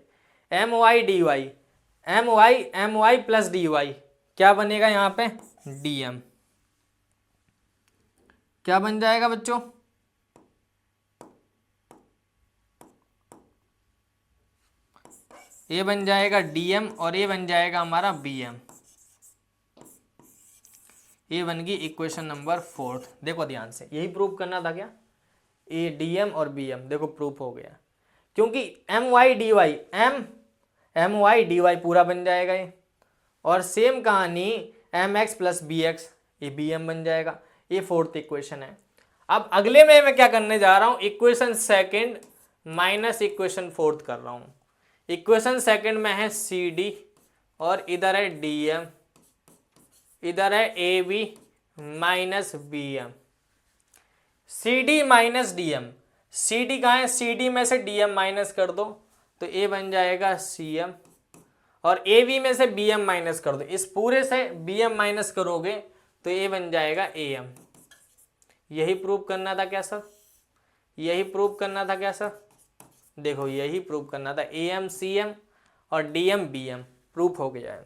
MY प्लस DY क्या बनेगा यहाँ पे, DM। क्या बन जाएगा बच्चों, ये बन जाएगा DM और ये बन जाएगा हमारा BM। ये बन गई इक्वेशन नंबर 4। देखो ध्यान से, यही प्रूव करना था क्या, ये DM और BM, देखो प्रूफ हो गया, क्योंकि MY DY पूरा बन जाएगा ये, और सेम कहानी MX प्लस BX, ये BM बन जाएगा। ये फोर्थ इक्वेशन है। अब अगले में मैं क्या करने जा रहा हूं, equation second minus equation fourth कर रहा हूं। इक्वेशन सेकंड में है CD और इधर है DM, इधर है AB minus BM। CD minus DM, CD कहाँ है, CD में से DM माइनस कर दो तो A बन जाएगा CM, और AB में से BM माइनस कर दो, इस पूरे से BM माइनस करोगे तो A बन जाएगा AM। यही प्रूव करना था क्या सर, यही प्रूव करना था क्या सर, देखो यही प्रूव करना था। AM CM और DM BM, प्रूफ हो गया है।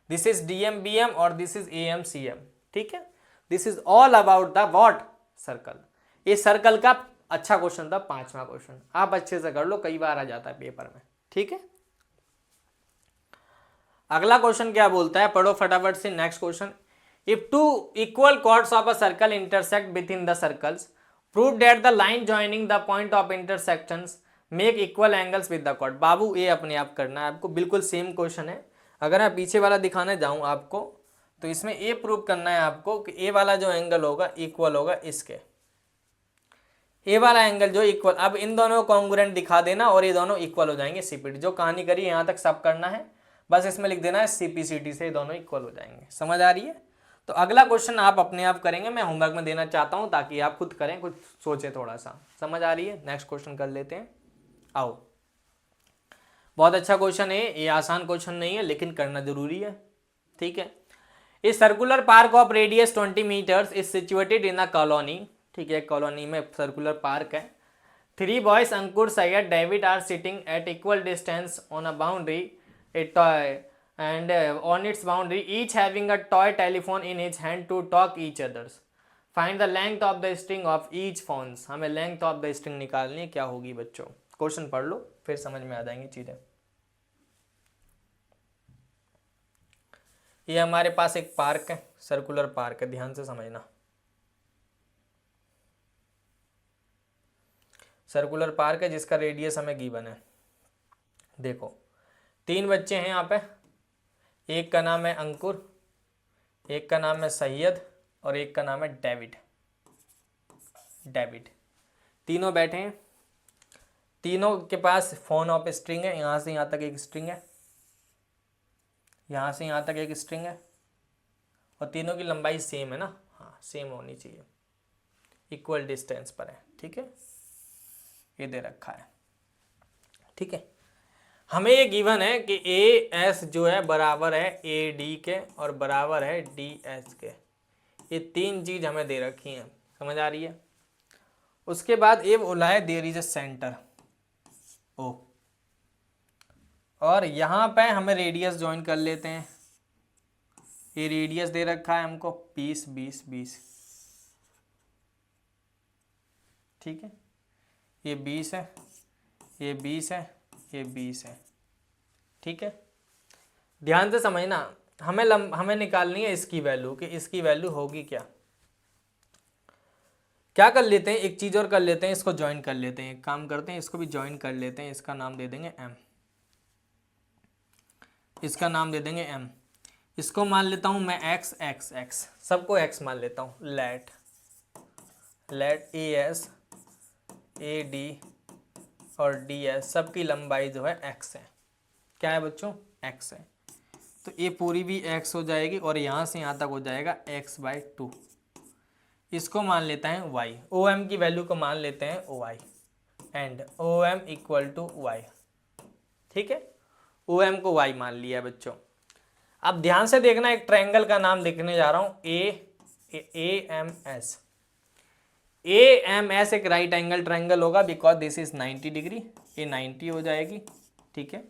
दिस इज DM BM और दिस इज AM CM, ठीक है। This is all about the what, circle. ये सर्कल का अच्छा क्वेश्चन था, 5वां क्वेश्चन, आप अच्छे से कर लो, कई बार आ जाता है पेपर में, ठीक है। अगला क्वेश्चन क्या बोलता है, पढ़ो फटाफट से next question. If two equal chords of a circle intersect within the circles, prove that the line joining the point of intersections make equal angles with the chord. बाबू ये अपने आप करना है आपको, बिल्कुल सेम क्वेश्चन है। अगर मैं पीछे वाला दिखाने जाऊं आपको, तो इसमें ये प्रूव करना है आपको कि ए वाला जो एंगल होगा इक्वल होगा इसके, ए वाला एंगल जो इक्वल, अब इन दोनों को कॉन्ग्रुएंट दिखा देना और ये दोनों इक्वल हो जाएंगे CPD। जो कहानी करी यहाँ तक सब करना है, बस इसमें लिख देना है CPCD से ये दोनों इक्वल हो जाएंगे। समझ आ रही है? तो अगला क्वेश्चन आप अपने आप करेंगे, मैं होमवर्क में देना चाहता हूँ ताकि आप खुद करें, कुछ सोचे थोड़ा सा। समझ आ रही है? नेक्स्ट क्वेश्चन कर लेते हैं, आओ। बहुत अच्छा क्वेश्चन है ये, आसान क्वेश्चन नहीं है लेकिन करना जरूरी है, ठीक है। A circular park of radius 20 metres is situated in a colony, ठीक है, कॉलोनी में सर्कुलर पार्क है। 3 boys Ankur, Syed, David are sitting at equal distance on a boundary a toy and on its boundary, each having a toy telephone in his hand to talk each others. Find the length of the string of each phones. हमें length of the string निकालनी है, क्या होगी बच्चों? Question पढ़ लो फिर समझ में आ जाएंगी चीजें। ये हमारे पास एक पार्क है, सर्कुलर पार्क है, ध्यान से समझना। सर्कुलर पार्क है जिसका रेडियस हमें गिवन है। देखो 3 बच्चे हैं यहाँ पे, एक का नाम है अंकुर, एक का नाम है सैयद और एक का नाम है डेविड। तीनों बैठे हैं, तीनों के पास फोन ऑफ स्ट्रिंग है, यहाँ से यहाँ तक एक स्ट्रिंग है, यहाँ से यहाँ तक एक स्ट्रिंग है, और तीनों की लंबाई सेम है ना, हाँ सेम होनी चाहिए, इक्वल डिस्टेंस पर है, ठीक है, ये दे रखा है, ठीक है। हमें ये गिवन है कि AS जो है बराबर है AD के और बराबर है DS के, ये 3 चीज हमें दे रखी हैं। समझ आ रही है? उसके बाद ये बोला है there is a centre O, और यहाँ पे हमें रेडियस ज्वाइन कर लेते हैं। ये रेडियस दे रखा है हमको 20 20 20, ठीक है, ये 20 है, ये 20 है, ये 20 है, ठीक है। ध्यान से समझना, हमें निकालनी है इसकी वैल्यू, कि इसकी वैल्यू होगी क्या। क्या कर लेते हैं, एक चीज और कर लेते हैं, इसको ज्वाइन कर लेते हैं, एक काम करते हैं, इसको भी ज्वाइन कर लेते हैं, इसका नाम दे देंगे M, इसका नाम दे देंगे M। इसको मान लेता हूं मैं x x x, सबको x मान लेता हूं। लेट AS AD और DS सबकी लंबाई जो है x है। क्या है बच्चों? x है। तो ये पूरी भी x हो जाएगी और यहाँ से यहाँ तक हो जाएगा x/2। इसको मान लेता है y, OM की वैल्यू को मान लेते हैं OI, and OM equal to y, ठीक है। OM को y मान लिया बच्चों। अब ध्यान से देखना, एक ट्रायंगल का नाम लिखने जा रहा हूँ, AMS। AMS एक राइट एंगल ट्रायंगल होगा, बिकॉज दिस इज 90 डिग्री, ये 90 हो जाएगी, ठीक है।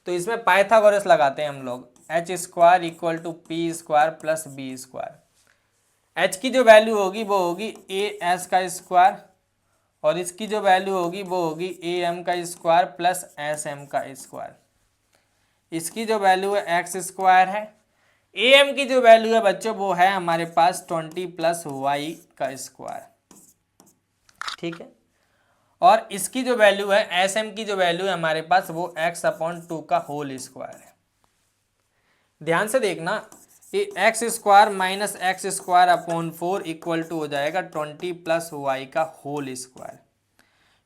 तो इसमें पाइथागोरस लगाते हैं हम लोग, h² equal to p² plus b²। h की जो वैल्यू होगी वो होगी AS का स्क्वायर, और इसकी जो वैल्यू होगी वो होगी AM का स्क्वायर प्लस SM का स्क्वायर। इसकी जो वैल्यू है x² है, AM की जो वैल्यू है बच्चों वो है हमारे पास 20 प्लस y का स्क्वायर, ठीक है। और इसकी जो वैल्यू है SM की जो वैल्यू है हमारे पास वो x/2 का होल स्क्वायर है। ध्यान से देखना, ये x² minus x²/4 equal to हो जाएगा 20 प्लस y का होल स्क्वायर।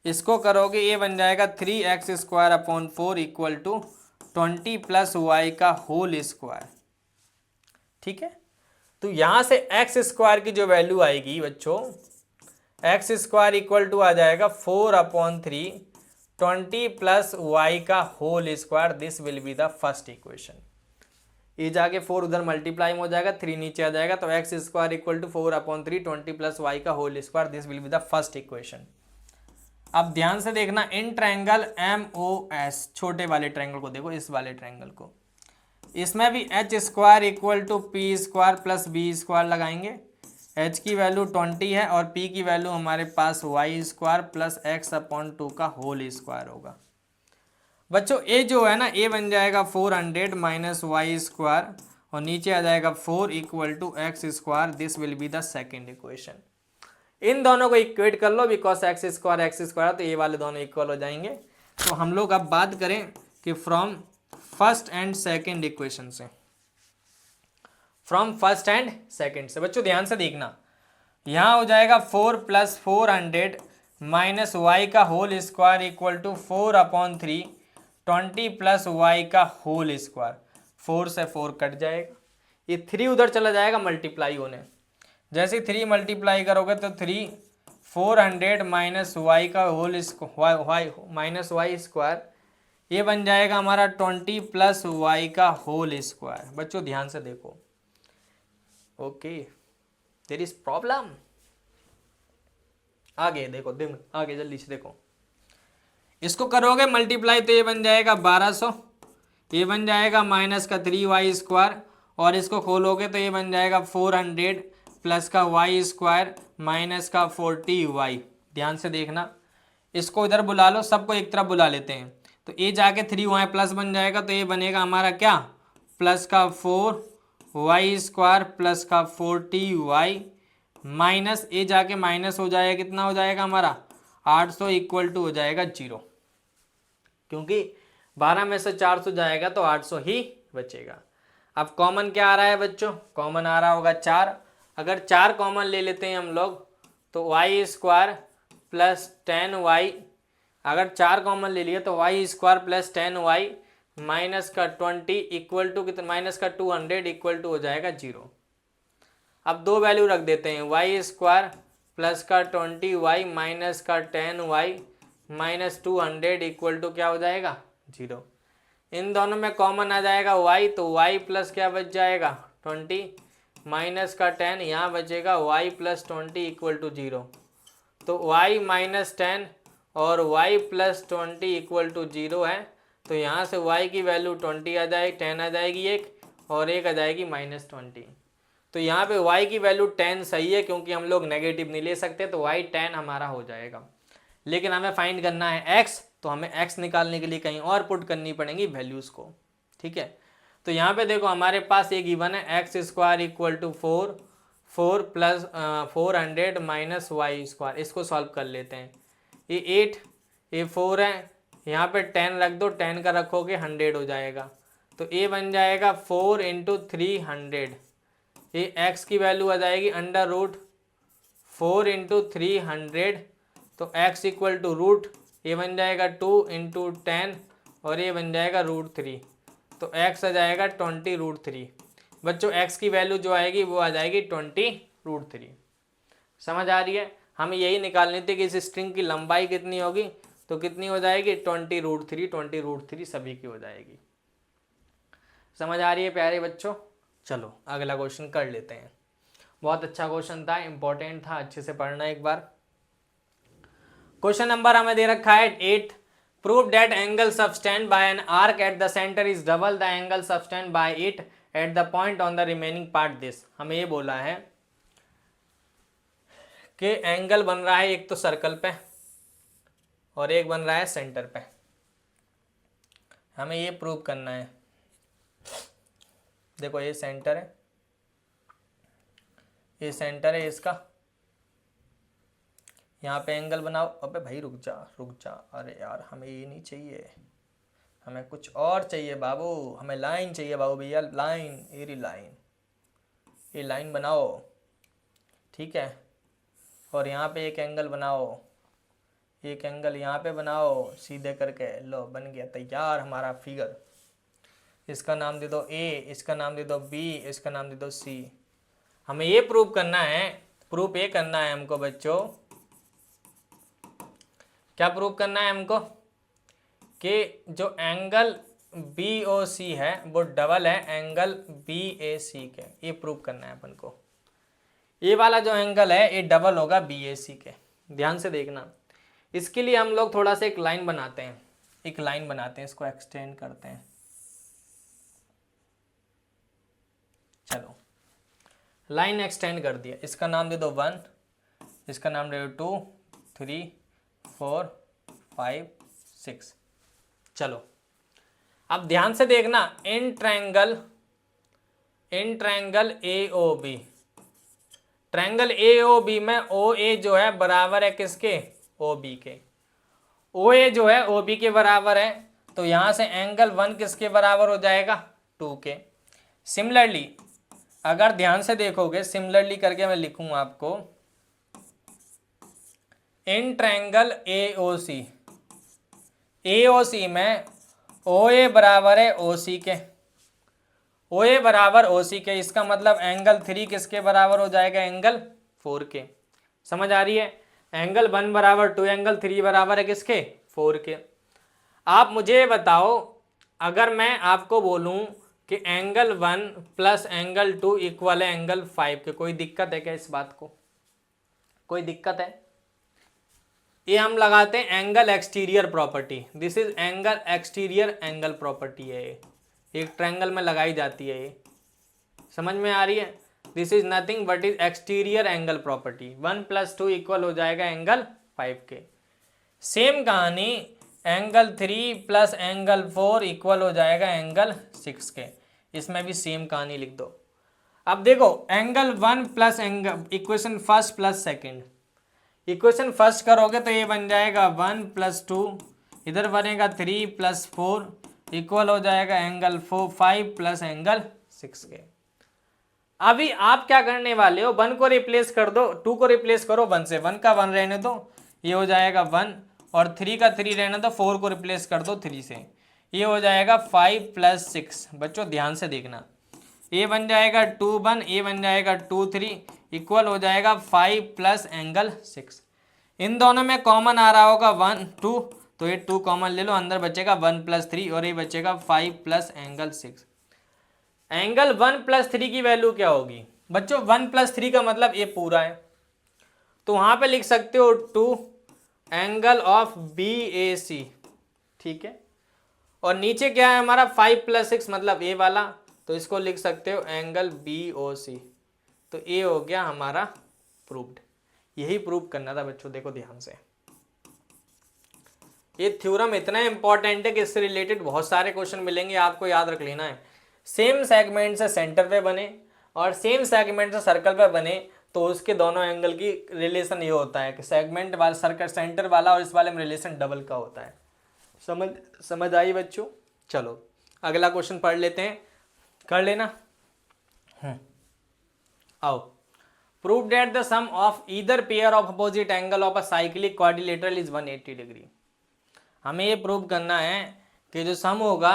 इसको करोगे ये बन जाएगा 3x²/4 equal to 20 plus y का होल स्क्वायर, ठीक है। तो यहां से x² की जो वैल्यू आएगी बच्चों, x² इक्वल टू आ जाएगा 4/3 20 प्लस y का whole square. This will be the first equation. ये जाके 4 उधर मल्टीप्लाई हो जाएगा, 3 नीचे आ जाएगा, तो x² equal to 4/3 20 plus y का whole square. This will be the first equation. अब ध्यान से देखना, इन ट्रायंगल MOS, छोटे वाले ट्रायंगल को देखो, इस वाले ट्रायंगल को, इसमें भी h square equal to P square plus B square लगाएंगे। एच की वैल्यू 20 है और पी की वैल्यू हमारे पास y square plus x upon 2 का होल स्क्वायर होगा। बच्चों ए जो है ना, ए बन जाएगा 400 माइनस वाई स्क्वायर और नीचे आ जाएगा 4 equal to x square. This will be the second equation. इन दोनों को इक्वेट कर लो, बिकॉज एक्स स्क्वायर तो ये वाले दोनों इक्वल हो जाएंगे। तो हम लोग अब बात करें कि from first and second equation से, फ्रॉम फर्स्ट एंड सेकेंड से बच्चों ध्यान से देखना, यहाँ हो जाएगा 4 प्लस 400 माइनस वाई का whole square equal to 4 upon 3 20 plus y का होल स्क्वायर। 4 से 4 कट जाएगा, ये 3 उधर चला जाएगा मल्टीप्लाई होने। जैसे 3 मल्टीप्लाई करोगे तो 3 400 माइनस वाई का होल माइनस वाई स्क्वायर, ये बन जाएगा हमारा 20 प्लस वाई का होल स्क्वायर। बच्चों ध्यान से देखो, ओके देयर इज प्रॉब्लम। आगे देखो, आगे जल्दी से देखो, इसको करोगे मल्टीप्लाई तो ये बन जाएगा 1200, ये बन जाएगा माइनस का 3y स्क्वायर और इसको खोलोगे तो ये बन जाएगा 400 प्लस का y स्क्वायर माइनस का 40y। ध्यान से देखना, इसको इधर बुला लो, सबको एक तरफ बुला लेते हैं तो ये जाके 3y प्लस बन जाएगा, तो ये बनेगा हमारा क्या, प्लस का 4y स्क्वायर प्लस का 40y माइनस ये जाके माइनस हो जाएगा, कितना हो जाएगा हमारा 800 इक्वल टू हो जाएगा 0, क्योंकि 12 में से 400 जाएगा तो 800 ही बचेगा। अब कॉमन क्या आ रहा है बच्चों, कॉमन आ रहा होगा 4। अगर 4 कॉमन ले लेते हैं हम लोग तो वाई स्क्वायर प्लस 10y, अगर 4 कॉमन ले लिए तो Y square plus 10y minus का 20 इक्वल टू कितना, माइनस का 200 इक्वल टू हो जाएगा 0। अब दो वैल्यू रख देते हैं, वाई स्क्वायर प्लस का 20y माइनस का 10y माइनस 200 इक्वल टू क्या हो जाएगा 0। इन दोनों में कॉमन आ जाएगा y, तो y प्लस क्या बच जाएगा 20 माइनस का 10, यहाँ बचेगा y प्लस 20 इक्वल टू 0। तो y माइनस 10 और y प्लस 20 इक्वल टू 0 है, तो यहाँ से y की वैल्यू 20 आ जाएगी, 10 आ जाएगी एक, और एक आ जाएगी माइनस 20। तो यहाँ पे y की वैल्यू 10 सही है, क्योंकि हम लोग नेगेटिव नहीं ले सकते, तो y 10 हमारा हो जाएगा। लेकिन हमें फाइंड करना है x, तो हमें x निकालने के लिए कहीं और पुट करनी पड़ेंगी वैल्यूज़ को, ठीक है। तो यहाँ पे देखो हमारे पास ये गिवन है x square equal to 4 plus 400 minus y square. इसको सॉल्व कर लेते हैं, ये 8 ये 4 है, यहाँ पे 10 रख दो, 10 का रखोगे 100 हो जाएगा, तो ये बन जाएगा 4 इंटू 300। ये x की वैल्यू आ जाएगी अंडर रूट 4 इंटू 300, तो x इक्वल टू रूट, ये बन जाएगा 2 इंटू 10 और ये बन जाएगा रूट 3, तो x आ जाएगा 20 रूट 3। बच्चों x की वैल्यू जो आएगी वो आ जाएगी 20 रूट 3। समझ आ रही है, हमें यही निकालनी थी कि इस स्ट्रिंग की लंबाई कितनी होगी, तो कितनी हो जाएगी 20 रूट 3, 20 रूट 3 सभी की हो जाएगी। समझ आ रही है प्यारे बच्चों। चलो अगला क्वेश्चन कर लेते हैं, बहुत अच्छा क्वेश्चन था, इंपॉर्टेंट था, अच्छे से पढ़ना एक बार। क्वेश्चन नंबर हमें दे रखा है 8, prove that angle subtended by an arc at the centre is double the angle subtended by it at the point on the remaining part. This हमें ये बोला है कि एंगल बन रहा है एक तो सर्कल पे और एक बन रहा है सेंटर पे, हमें ये प्रूव करना है। देखो ये सेंटर है, ये सेंटर है इसका, यहाँ पे एंगल बनाओ। अबे भाई रुक जा, अरे यार हमें ये नहीं चाहिए, हमें कुछ और चाहिए बाबू, हमें लाइन चाहिए बाबू भैया, लाइन, ये लाइन बनाओ, ठीक है। और यहाँ पे एक एंगल बनाओ, एक एंगल यहाँ पे बनाओ सीधे करके, लो बन गया तैयार हमारा फिगर। इसका नाम दे दो ए, इसका नाम दे दो बी, इसका नाम दे दो सी। हमें ये प्रूव करना है, प्रूफ ये करना है हमको बच्चों, क्या प्रूव करना है हमको, कि जो एंगल BOC है वो डबल है एंगल BAC के, ये प्रूव करना है अपन को। ये वाला जो एंगल है ये डबल होगा BAC के। ध्यान से देखना, इसके लिए हम लोग थोड़ा सा एक लाइन बनाते हैं, इसको एक्सटेंड करते हैं। चलो लाइन एक्सटेंड कर दिया, इसका नाम दे दो 1, इसका नाम दे दो 2, 3, 4, 5, 6। चलो अब ध्यान से देखना, इन triangle A O B, triangle A O B में ओ ए जो है बराबर है किसके, ओ बी के। ओ ए जो है ओ बी के बराबर है, तो यहां से एंगल 1 किसके बराबर हो जाएगा, 2 के। सिमिलरली अगर ध्यान से देखोगे, सिमिलरली करके मैं लिखूं आपको, इन ट्रायंगल ए ओ सी में ओ ए बराबर है ओ सी के, ओ ए बराबर ओ सी के, इसका मतलब एंगल 3 किसके बराबर हो जाएगा, एंगल 4 के। समझ आ रही है, एंगल 1 बराबर 2, एंगल 3 बराबर है किसके, 4 के। आप मुझे बताओ, अगर मैं आपको बोलूं कि एंगल 1 प्लस एंगल 2 इक्वल है एंगल 5 के, कोई दिक्कत है क्या इस बात को, कोई दिक्कत है? ये हम लगाते हैं angle exterior property, this is angle exterior angle property है, एक ट्रायंगल में लगाई जाती है, ये समझ में आ रही है। This is nothing but is exterior angle property, 1 + 2 equal हो जाएगा एंगल 5 के। सेम कहानी एंगल 3 प्लस एंगल 4 इक्वल हो जाएगा एंगल 6 के, इसमें भी सेम कहानी लिख दो। अब देखो angle 1 plus angle, equation first plus second, equation first करोगे तो ये बन जाएगा 1 + 2, इधर बनेगा 3 + 4 इक्वल हो जाएगा एंगल 5 प्लस एंगल 6 के। अभी आप क्या करने वाले हो, 1 को रिप्लेस कर दो, 2 को रिप्लेस करो 1 से, 1 का 1 रहने दो, ये हो जाएगा 1, और 3 का 3 रहने दो, 4 को रिप्लेस कर दो 3 से, ये हो जाएगा 5 + 6। बच्चों ध्यान से देखना, ये बन जाएगा 2 1, ये बन जाएगा 2 3 इक्वल हो जाएगा 5 प्लस एंगल 6। इन दोनों में कॉमन आ रहा होगा 1 2, तो ये 2 कॉमन ले लो, अंदर बचेगा 1 + 3 और ये बचेगा 5 प्लस एंगल 6। एंगल 1 + 3 की वैल्यू क्या होगी बच्चों, 1 + 3 का मतलब ये पूरा है, तो वहां पे लिख सकते हो 2 एंगल ऑफ बी ए सी, ठीक है। और नीचे क्या है हमारा 5 + 6 मतलब ए वाला, तो इसको लिख सकते हो एंगल बी ओ सी, तो ये हो गया हमारा प्रूव्ड। यही प्रूव करना था बच्चों, देखो ध्यान से, ये थ्योरम इतना इंपॉर्टेंट है कि इससे रिलेटेड बहुत सारे क्वेश्चन मिलेंगे, आपको याद रख लेना है। सेम सेगमेंट से सेंटर पे बने और सेम सेगमेंट से सर्कल पे बने, तो उसके दोनों एंगल की रिलेशन ये होता है कि सेगमेंट वाला सर्कल सेंटर वाला और इस वाले में रिलेशन डबल का होता है। समझ आई बच्चों? चलो अगला क्वेश्चन पढ़ लेते हैं, कर लेना। आओ, prove that the sum of either pair of opposite angle of a cyclic quadrilateral is 180 degree. हमें ये प्रूव करना है कि जो सम होगा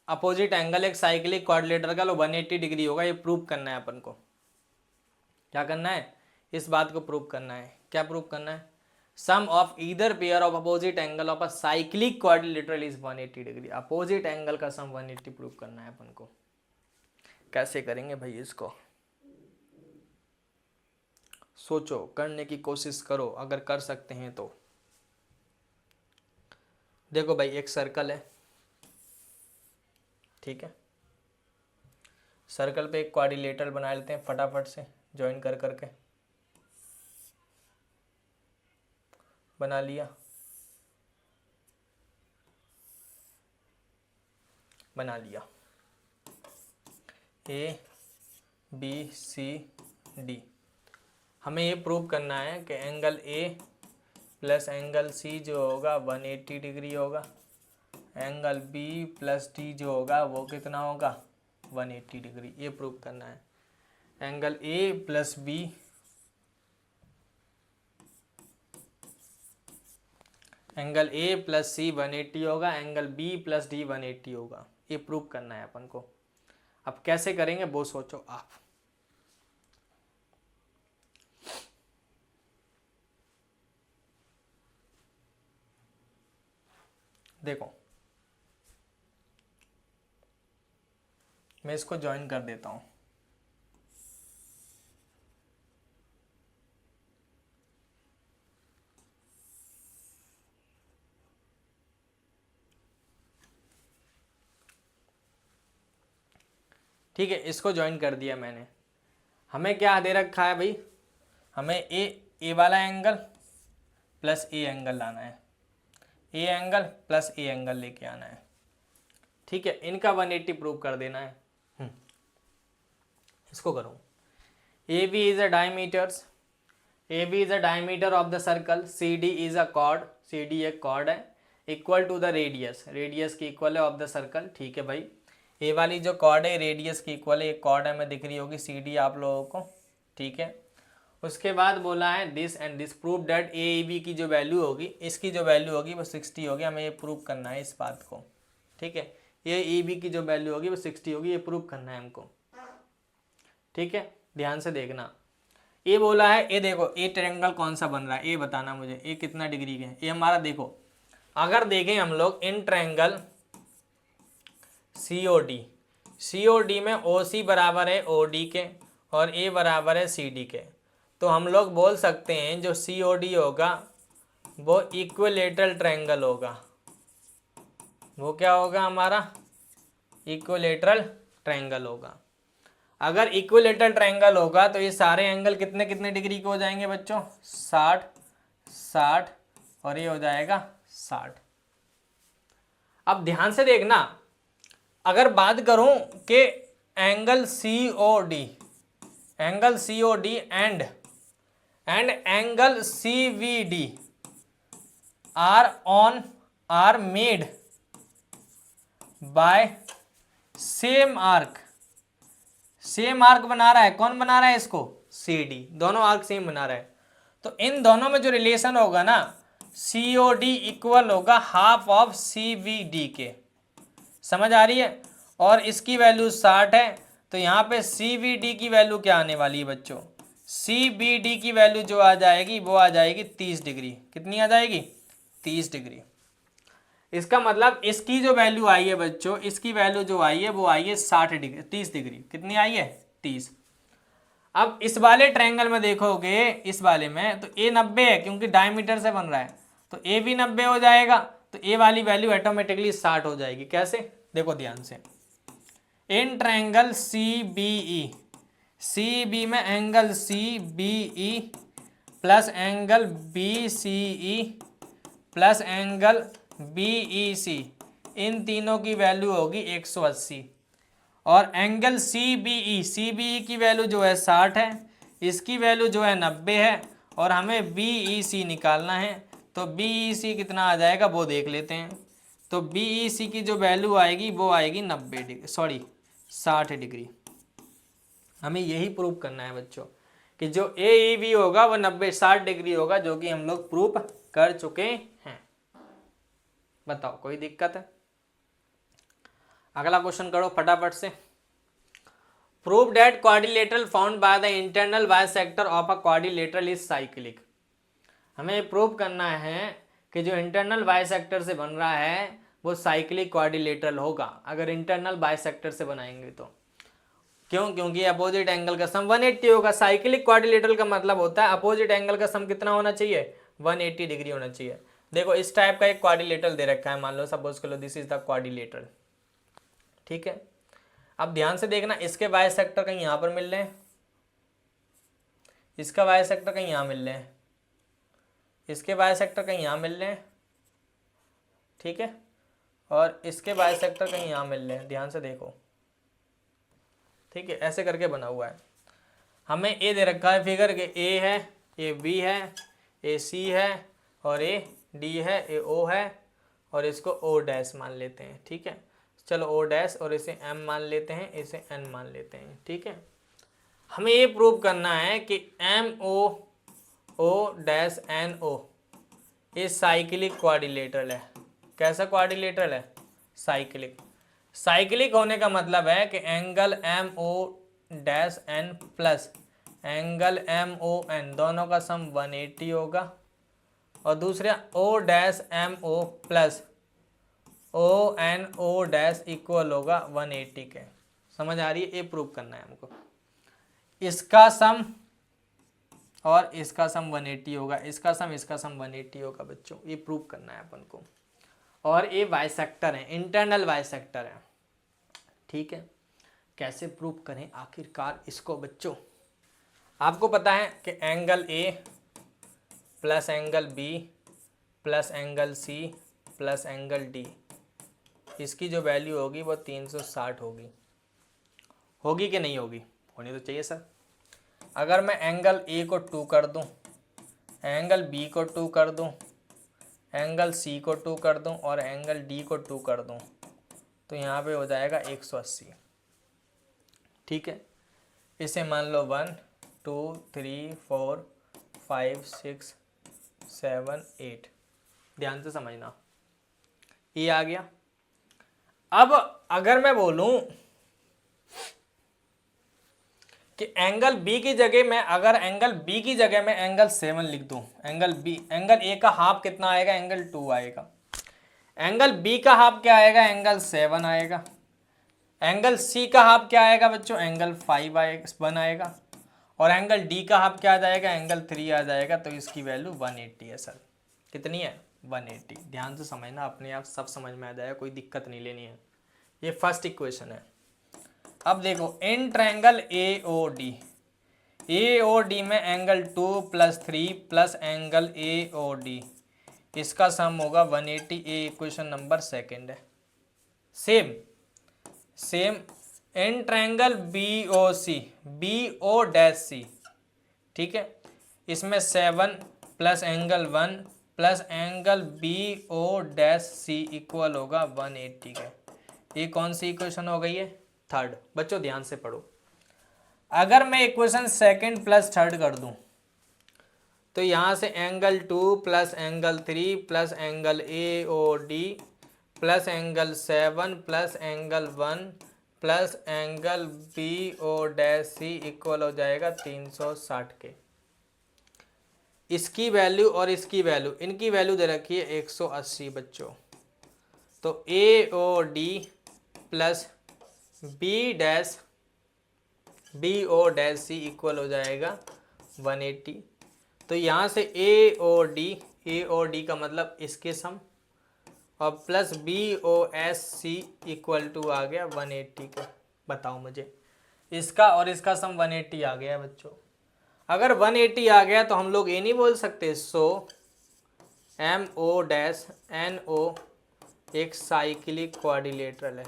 अपोजिट एंगल एक साइक्लिक क्वाड्रिलेटरल का, वो 180 डिग्री होगा। ये प्रूव करना है अपन को, क्या करना है, इस बात को प्रूव करना है। क्या प्रूव करना है, sum of either pair of opposite angle of a cyclic quadrilateral is 180 degree. Opposite angle का सम 180 प्रूव करना है अपन को। कैसे करेंगे भाई इसको, सोचो, करने की कोशिश करो, अगर कर सकते हैं तो। देखो भाई एक सर्कल है, ठीक है, सर्कल पे एक क्वाड्रिलेटरल बना लेते हैं फटाफट से, ज्वाइन कर करके बना लिया, बना लिया, ए बी सी डी। हमें ये प्रूव करना है कि angle A plus angle C जो होगा 180 डिग्री होगा, एंगल बी प्लस डी जो होगा वो कितना होगा 180 डिग्री। ये प्रूव करना है। Angle A plus B angle A plus C 180 होगा, एंगल बी प्लस डी 180 होगा। ये प्रूव करना है अपन को। अब कैसे करेंगे वो सोचो आप। देखो मैं इसको ज्वाइन कर देता हूं, ठीक है, इसको ज्वाइन कर दिया मैंने। हमें क्या दे रखा है भाई, हमें ए वाला एंगल प्लस ए एंगल लाना है, A angle plus A angle लेके आना है। ठीक है, इनका 180 प्रूव कर देना है। इसको करूँ, A B is a diameters, A B is a diameter of the circle, C D is a chord, C D एक कॉर्ड है, equal to the radius, radius की इक्वल है ऑफ द सर्कल। ठीक है भाई, ए वाली जो कॉर्ड है रेडियस की इक्वल है, एक कॉर्ड है, मैं दिख रही होगी सी डी आप लोगों को। ठीक है, उसके बाद बोला है this and this prove that A B की जो वैल्यू होगी, इसकी जो वैल्यू होगी वो 60 होगी। हमें ये प्रूव करना है इस बात को। ठीक है, ये ए बी की जो वैल्यू होगी वो 60 होगी, ये प्रूव करना है हमको। ठीक है, ध्यान से देखना। ये बोला है, ये देखो ये ट्रायंगल कौन सा बन रहा है, ये बताना मुझे, ये कितना डिग्री के है। ये हमारा देखो, अगर देखें हम लोग इन ट्रायंगल सी ओ डी में ओ सी बराबर है ओ डी के और ए बराबर है सी डी के, तो हम लोग बोल सकते हैं जो सी ओ डी होगा वो इक्विलेटरल ट्रायंगल होगा। वो क्या होगा हमारा, इक्विलेटरल ट्रायंगल होगा। अगर इक्विलेटरल ट्रायंगल होगा तो ये सारे एंगल कितने कितने डिग्री के हो जाएंगे बच्चों, 60 60 और ये हो जाएगा 60। अब ध्यान से देखना, अगर बात करूं कि angle C O D and angle C V D are made by same arc बना रहा है। कौन बना रहा है इसको, सी डी, दोनों आर्क सेम बना रहा है। तो इन दोनों में जो रिलेशन होगा ना, सी ओ डी इक्वल होगा half of C V D के। समझ आ रही है। और इसकी वैल्यू 60 है, तो यहाँ पे सी वी डी की वैल्यू क्या आने वाली है बच्चों, सी बी डी की वैल्यू जो आ जाएगी वो आ जाएगी 30 डिग्री। कितनी आ जाएगी, 30 डिग्री। इसका मतलब इसकी जो वैल्यू आई है बच्चों, इसकी वैल्यू जो आई है वो आई है 60 डिग्री, 30 डिग्री। कितनी आई है, 30। अब इस वाले ट्रायंगल में देखोगे, इस वाले में तो ए 90 है क्योंकि डायमीटर से बन रहा है, तो ए भी 90 हो जाएगा, तो ए वाली वैल्यू ऑटोमेटिकली 60 हो जाएगी। कैसे, देखो ध्यान से, इन ट्रायंगल सी बी में angle C B E plus angle B C E plus angle B E C, इन तीनों की वैल्यू होगी 180। और एंगल सी बी ई की वैल्यू जो है 60 है, इसकी वैल्यू जो है 90 है, और हमें बी ई सी निकालना है। तो बी ई सी कितना आ जाएगा वो देख लेते हैं। तो बी ई सी की जो वैल्यू आएगी वो आएगी 90 डिग्री, सॉरी 60 डिग्री। हमें यही प्रूव करना है बच्चों कि जो ए ई बी होगा वो 60 डिग्री होगा, जो कि हम लोग प्रूव कर चुके हैं। बताओ कोई दिक्कत है। अगला क्वेश्चन करो फटाफट से। Prove that quadrilateral found by the internal bisector of a quadrilateral is cyclic. हमें प्रूव करना है कि जो इंटरनल बाइसेक्टर से बन रहा है वो साइक्लिक क्वाड्रिलेटरल होगा, अगर इंटरनल बाइसेक्टर से बनाएंगे तो। क्यों, क्योंकि अपोजिट एंगल का सम 180 होगा। साइक्लिक क्वाड्रिलेटरल का मतलब होता है अपोजिट एंगल का सम कितना होना चाहिए, 180 डिग्री होना चाहिए। देखो इस टाइप का एक क्वाड्रिलेटरल दे रखा है, मान लो सपोज कर लो दिस इज द क्वाड्रिलेटरल। ठीक है, अब ध्यान से देखना, इसके बाइसेक्टर कहीं यहाँ पर मिल रहे हैं, इसका बाइसेक्टर कहीं यहाँ मिल रहे हैं, इसके बाइसेक्टर कहीं यहाँ मिल रहे हैं, ठीक है, और इसके बाइसेक्टर कहीं यहाँ मिल रहे हैं। ध्यान से देखो, ठीक है, ऐसे करके बना हुआ है। हमें ए दे रखा है फिगर के, ए है, ए बी है, ए सी है और ए डी है, ए ओ है और इसको ओ डैश मान लेते हैं। ठीक है, चलो ओ डैश और इसे एम मान लेते हैं, इसे एन मान लेते हैं। ठीक है, हमें ये प्रूव करना है कि M O dash N O ये साइक्लिक क्वाड्रिलेटरल है। कैसा क्वाड्रिलेटरल है, साइक्लिक। साइक्लिक होने का मतलब है कि angle M O dash N plus angle M O N दोनों का सम 180 होगा, और दूसरा O dash M O plus O N O dash equal होगा 180 के। समझ आ रही है, ये प्रूव करना है हमको। इसका सम और इसका सम 180 होगा, इसका सम 180 होगा बच्चों, ये प्रूव करना है अपन को। और ये बाइसेक्टर है, इंटरनल बाइसेक्टर है। ठीक है, कैसे प्रूव करें आखिरकार इसको बच्चों। आपको पता है कि angle A plus angle B plus angle C plus angle D, इसकी जो वैल्यू होगी वो 360 होगी कि नहीं होगी? होनी तो चाहिए सर। अगर मैं एंगल ए को 2 कर दूं, एंगल बी को 2 कर दूं, एंगल सी को 2 कर दूं और एंगल डी को 2 कर दूं, तो यहाँ पे हो जाएगा 180। ठीक है, इसे मान लो 1 2 3 4 5 6 7 8, ध्यान से समझना, ये आ गया। अब अगर मैं बोलूं कि एंगल बी की जगह मैं, अगर एंगल बी की जगह मैं एंगल 7 लिख दूं, एंगल ए का हाफ कितना आएगा? एंगल 2 आएगा। एंगल बी का हाफ क्या आएगा? एंगल 7 आएगा। एंगल सी का हाफ क्या आएगा बच्चों? एंगल 5 आएगा, 1 आएगा। और एंगल डी का हाफ क्या आ जाएगा? एंगल 3 आ जाएगा। तो इसकी वैल्यू 180 है सर। कितनी है? 180। ध्यान से समझना, अपने आप सब समझ में आ जाएगा, कोई दिक्कत नहीं लेनी है। ये फर्स्ट इक्वेशन है। अब देखो, इन ट्रायंगल ए ओ डी में angle 2 + 3 plus angle A O D, इसका सम होगा 180। ए इक्वेशन नंबर सेकंड है। Same in triangle B O dash C, ठीक है, इसमें 7 plus angle 1 plus angle B O dash C equal होगा 180 के। ये कौन सी इक्वेशन हो गई है? थर्ड। बच्चों ध्यान से पढ़ो। अगर मैं इक्वेशन सेकंड प्लस थर्ड कर दूं, तो यहाँ से angle 2 plus angle 3 plus angle A O D plus angle 7 plus angle 1 plus angle B O dash C equal हो जाएगा 360 के। इसकी वैल्यू और इसकी वैल्यू, इनकी वैल्यू दे रखी है 180 बच्चों। तो A O D plus B O dash C equal हो जाएगा 180। तो यहाँ से ए ओ डी का मतलब इसके सम, और plus B O S C equal to आ गया 180 का। बताओ मुझे, इसका और इसका सम 180 आ गया बच्चों। अगर 180 आ गया तो हम लोग ये नहीं बोल सकते so M O dash N O एक साइक्लिक क्वाड्रिलेटरल है।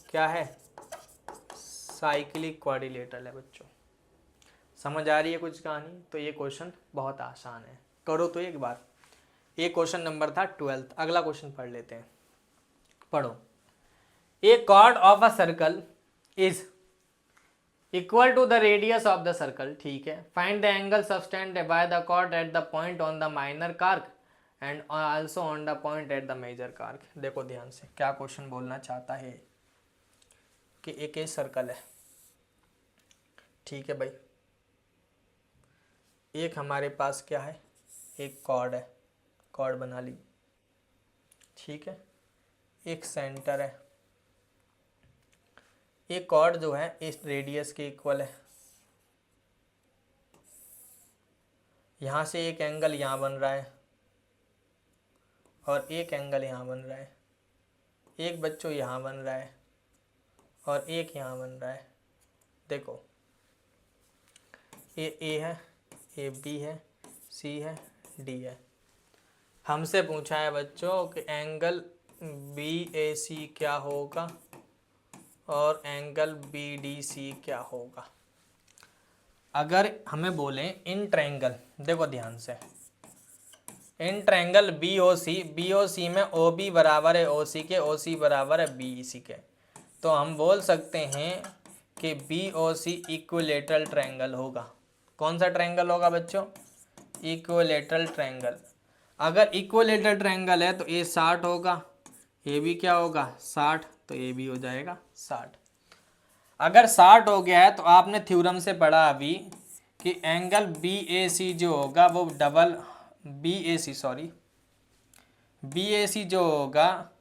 क्या है? साइक्लिक क्वाड्रिलेटरल है बच्चों। समझ आ रही है कुछ कहानी? तो ये क्वेश्चन बहुत आसान है, करो तो एक बार। ये क्वेश्चन नंबर था 12th। अगला क्वेश्चन पढ़ लेते हैं, पढ़ो। A chord of a circle is equal to the radius of the circle, ठीक है। Find the angle subtend by the chord at the point on the minor arc and also on the point at the major arc. देखो ध्यान से, क्या question बोलना चाहता है कि एक सर्कल है, ठीक है भाई। एक हमारे पास क्या है? एक कॉर्ड है, कॉर्ड बना ली, ठीक है। एक सेंटर है, एक कॉर्ड जो है इस रेडियस के इक्वल है। यहाँ से एक एंगल यहाँ बन रहा है और एक एंगल यहाँ बन रहा है। एक बच्चों यहाँ बन रहा है और एक यहाँ बन रहा है। देखो, ये ए है, ये बी है, सी है, डी है। हमसे पूछा है बच्चों कि एंगल बी ए सी क्या होगा और एंगल बी डी सी क्या होगा। अगर हमें बोलें इन ट्रायंगल, देखो ध्यान से, इन ट्रायंगल बी ओ सी में ओ बी बराबर है ओ सी के, ओ सी बराबर है बी सी के, तो हम बोल सकते हैं कि बी ओ सी इक्विलेटरल ट्रायंगल होगा। कौन सा ट्रायंगल होगा बच्चों? Equilateral triangle. अगर इक्विलेटरल ट्रायंगल है तो ये 60 होगा, ये भी क्या होगा? 60, तो ये भी हो जाएगा 60। अगर 60 हो गया है तो आपने थ्योरम से पढ़ा अभी कि एंगल बी ए सी जो होगा वो डबल बी ए सी जो होगा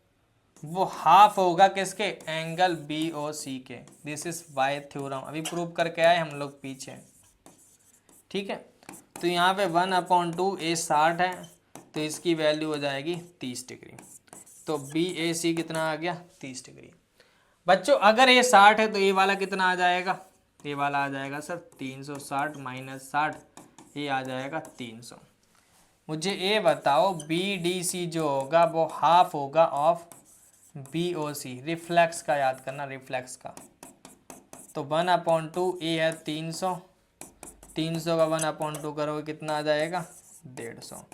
वो हाफ होगा किसके? एंगल बी ओ सी के। दिस इज बाय थ्योरम, अभी प्रूव करके आए हम लोग पीछे, ठीक है। तो यहाँ पे 1/2 ए 60 है, तो इसकी वैल्यू हो जाएगी 30 डिग्री। तो बी ए सी कितना आ गया? 30 डिग्री। बच्चों अगर ये 60 है तो ये वाला कितना आ जाएगा, ये वाला आ जाएगा सर 360 माइनस 60, ये आ जाएगा 300। मुझे ये बताओ BDC जो होगा वो हाफ होगा ऑफ BOC, रिफ्लेक्स का याद करना, रिफ्लेक्स का। तो 1/2 ये है 300, 300 का 1/2 करोगे कितना आ जाएगा 150।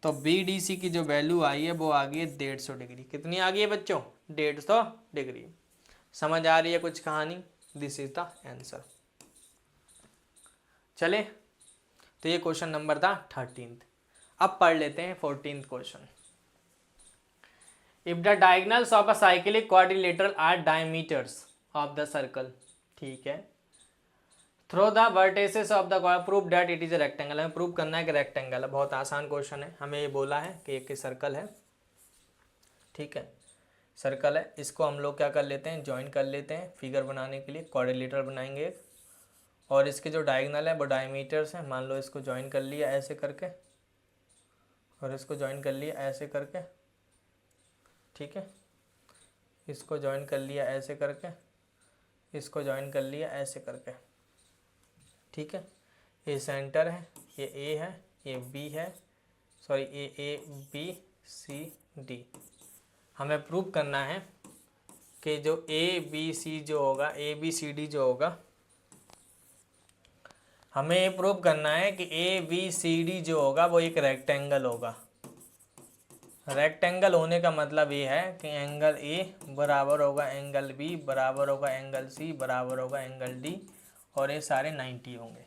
तो BDC की जो वैल्यू आई है वो आ गई है 150 डिग्री। कितनी आ गई है बच्चों 150 डिग्री। समझ आ रही है कुछ कहानी? This is the answer. चले तो ये क्वेश्चन नंबर था 13th। अब पढ़ लेते हैं 14th question. If the diagonals of a cyclic quadrilateral are diameters of the circle, ठीक है, through the vertices of the proof that it is a rectangle. हमें प्रूव करना है कि रेक्टेंगल है। बहुत आसान क्वेश्चन है। हमें ये बोला है कि एक सर्कल है, ठीक है, सर्कल है, इसको हम लोग क्या कर लेते हैं, ज्वाइन कर लेते हैं फिगर बनाने के लिए, क्वाड्रिलेटरल बनाएंगे एक, और इसके जो डायगोनल है वो डायमीटर्स हैं। मान लो इसको ज्वाइन कर लिया ऐसे करके, और इसको ज्वाइन कर लिया ऐसे करके, ठीक है, इसको ज्वाइन कर लिया ऐसे करके, इसको ज्वाइन कर लिया ऐसे करके, ठीक है। ये सेंटर है, ये ए है, ये बी है, sorry A B C D. हमें प्रूव करना है कि जो ए बी सी जो होगा, ए बी सी डी जो होगा, हमें ये प्रूव करना है कि ए बी सी डी जो होगा वो एक रेक्टेंगल होगा। रेक्टेंगल होने का मतलब ये है कि एंगल ए बराबर होगा एंगल बी, बराबर होगा एंगल सी, बराबर होगा एंगल डी, और ये सारे 90 होंगे।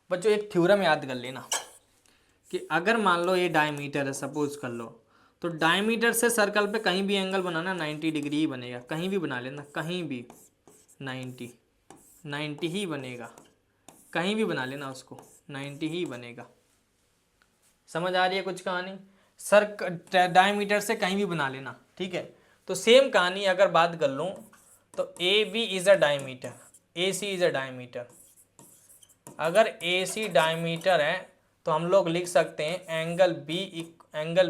बच्चों एक थ्योरम याद कर लेना कि अगर मान लो ये डायमीटर है, सपोज कर लो, तो डायमीटर से सर्कल पे कहीं भी एंगल बनाना 90 डिग्री ही बनेगा। कहीं भी बना लेना, कहीं भी 90 ही बनेगा। कहीं भी बना लेना उसको 90 ही बनेगा। समझ आ रही है कुछ कहानी? डायमीटर से कहीं भी बना लेना, ठीक है। तो सेम कहानी अगर बात कर लूँ तो A B is a diameter, A C is a diameter. अगर ए सी डायमीटर है तो हम लोग लिख सकते हैं एंगल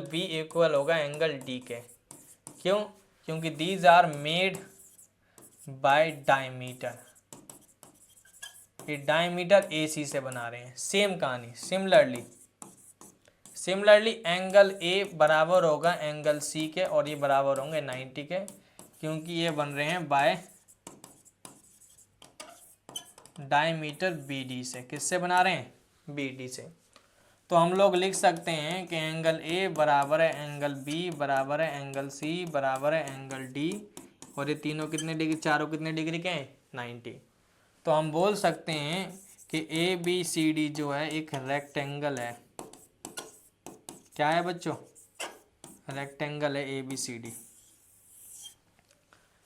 बी इक्वल होगा एंगल डी के। क्यों? क्योंकि these are made by diameter. ये डायमीटर ए सी से बना रहे हैं। सेम कहानी सिमिलरली एंगल ए बराबर होगा एंगल सी के, और ये बराबर होंगे 90 के, क्योंकि ये बन रहे हैं बाय डायमीटर बी डी से। किससे बना रहे हैं? बी डी से। तो हम लोग लिख सकते हैं कि एंगल ए बराबर है एंगल बी, बराबर है एंगल सी, बराबर है एंगल डी, और ये तीनों कितने डिग्री, चारों कितने डिग्री के हैं? 90। तो हम बोल सकते हैं कि ए बी सी डी जो है एक रेक्टेंगल है। क्या है बच्चों? रेक्टेंगल है ए बी सी डी।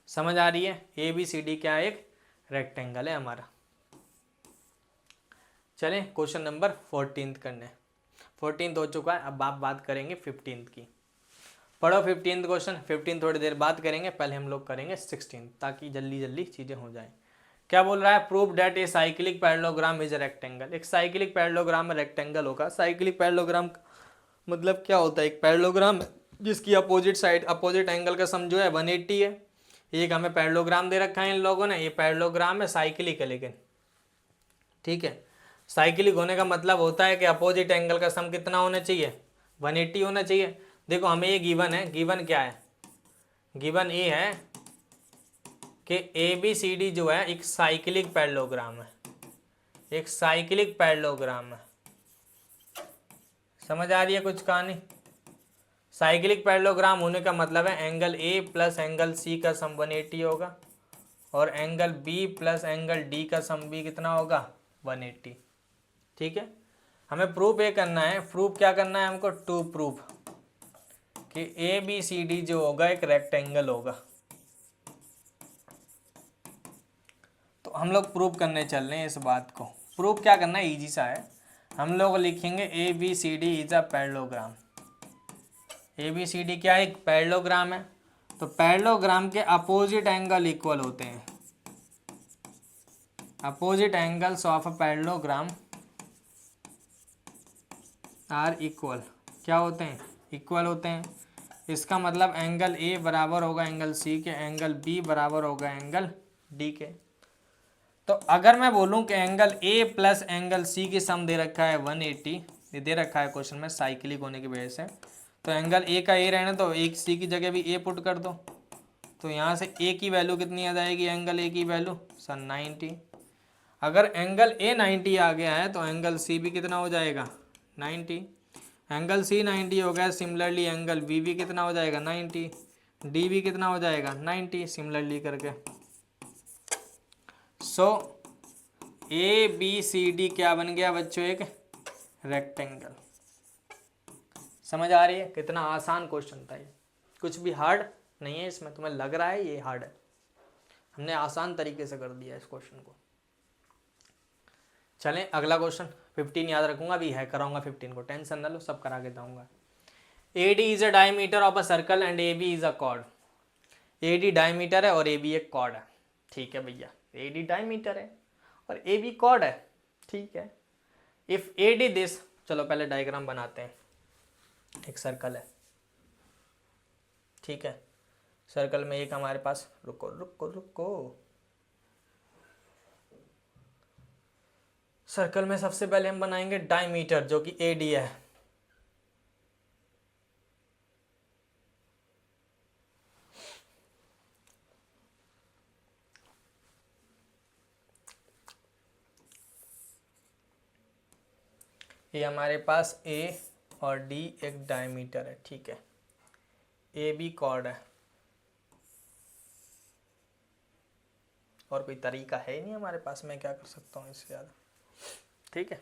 समझ आ रही है? ए बी सी डी क्या है? एक रेक्टेंगल है हमारा। चलें क्वेश्चन नंबर 14th करने। 14th हो चुका है, अब आप बात करेंगे 15th की। पढ़ो 15th क्वेश्चन। 15 थोड़ी देर बात करेंगे, पहले हम लोग करेंगे 16th, ताकि जल्दी जल्दी चीज़ें हो जाएं। क्या बोल रहा है? Prove that a cyclic parallelogram is a rectangle. एक साइक्लिक पैरेललोग्राम में रेक्टेंगल होगा। साइक्लिक पैरेललोग्राम मतलब क्या होता है? एक पैरेललोग्राम जिसकी अपोजिट साइड, अपोजिट एंगल का सम जो है 180 है। एक हमें पैरेललोग्राम दे रखा है इन लोगों ने, ये पैरेललोग्राम है, साइक्लिक है लेकिन, ठीक है। साइक्लिक होने का मतलब होता है कि अपोजिट एंगल का सम कितना होना चाहिए? 180 होना चाहिए। देखो हमें ये गिवन है, गिवन क्या है? गिवन ये है कि ए बी सी डी जो है एक साइक्लिक पैरेललोग्राम है, एक साइक्लिक पैरेललोग्राम है। समझ आ रही है कुछ कहानी? साइक्लिक पैरेललोग्राम होने का मतलब है angle A plus angle C का सम 180 होगा, और angle B plus angle D का सम भी कितना होगा? 180। ठीक है। हमें प्रूफ ये करना है, प्रूफ क्या करना है हमको? टू प्रूफ कि ए बी सी डी जो होगा एक रेक्टेंगल होगा। तो हम लोग प्रूफ करने चल रहे हैं इस बात को। प्रूफ क्या करना है? इजी सा है। हम लोग लिखेंगे A B C D is a parallelogram. A B C D क्या है? एक पैरेललोग्राम है। तो पैरेललोग्राम के अपोजिट एंगल इक्वल होते हैं। Opposite angles of a parallelogram are equal. क्या होते हैं? इक्वल होते हैं। इसका मतलब एंगल ए बराबर होगा एंगल सी के, एंगल बी बराबर होगा एंगल डी के। तो अगर मैं बोलूं कि angle A plus angle C की सम दे रखा है 180, ये दे रखा है क्वेश्चन में साइक्लिक होने की वजह से, तो एंगल ए का ए रहने दो, एक सी की जगह भी ए पुट कर दो, तो यहाँ से ए की वैल्यू कितनी आ जाएगी, एंगल ए की वैल्यू सर 90। अगर एंगल ए 90 आ गया है तो एंगल सी भी कितना हो जाएगा 90। एंगल सी 90 हो गया, सिमिलरली एंगल बी भी कितना हो जाएगा 90, डी भी कितना हो जाएगा 90 सिमिलरली करके। सो ए बी सी डी क्या बन गया बच्चों, एक रेक्टेंगल। समझ आ रही है? कितना आसान क्वेश्चन था ये, कुछ भी हार्ड नहीं है इसमें। तुम्हें लग रहा है ये हार्ड है, हमने आसान तरीके से कर दिया इस क्वेश्चन को। चलें अगला क्वेश्चन, 15 याद रखूंगा, अभी है कराऊंगा 15 को, टेंशन ना लो, सब करा के जाऊंगा। AD is a diameter of a circle and AB is a cord. AD diameter है और AB एक कॉर्ड है। ठीक है भैया, AD डायमीटर है और AB कॉर्ड है, ठीक है। इफ AD दिस, चलो पहले डायग्राम बनाते हैं। एक सर्कल है, ठीक है, सर्कल में एक हमारे पास, रुको रुको रुको, सर्कल में सबसे पहले हम बनाएंगे डायमीटर जो कि AD है। ये हमारे पास A और D एक डायमीटर है, ठीक है, AB कॉर्ड है, और कोई तरीका है ही नहीं हमारे पास, मैं क्या कर सकता हूँ इससे ज़्यादा, ठीक है।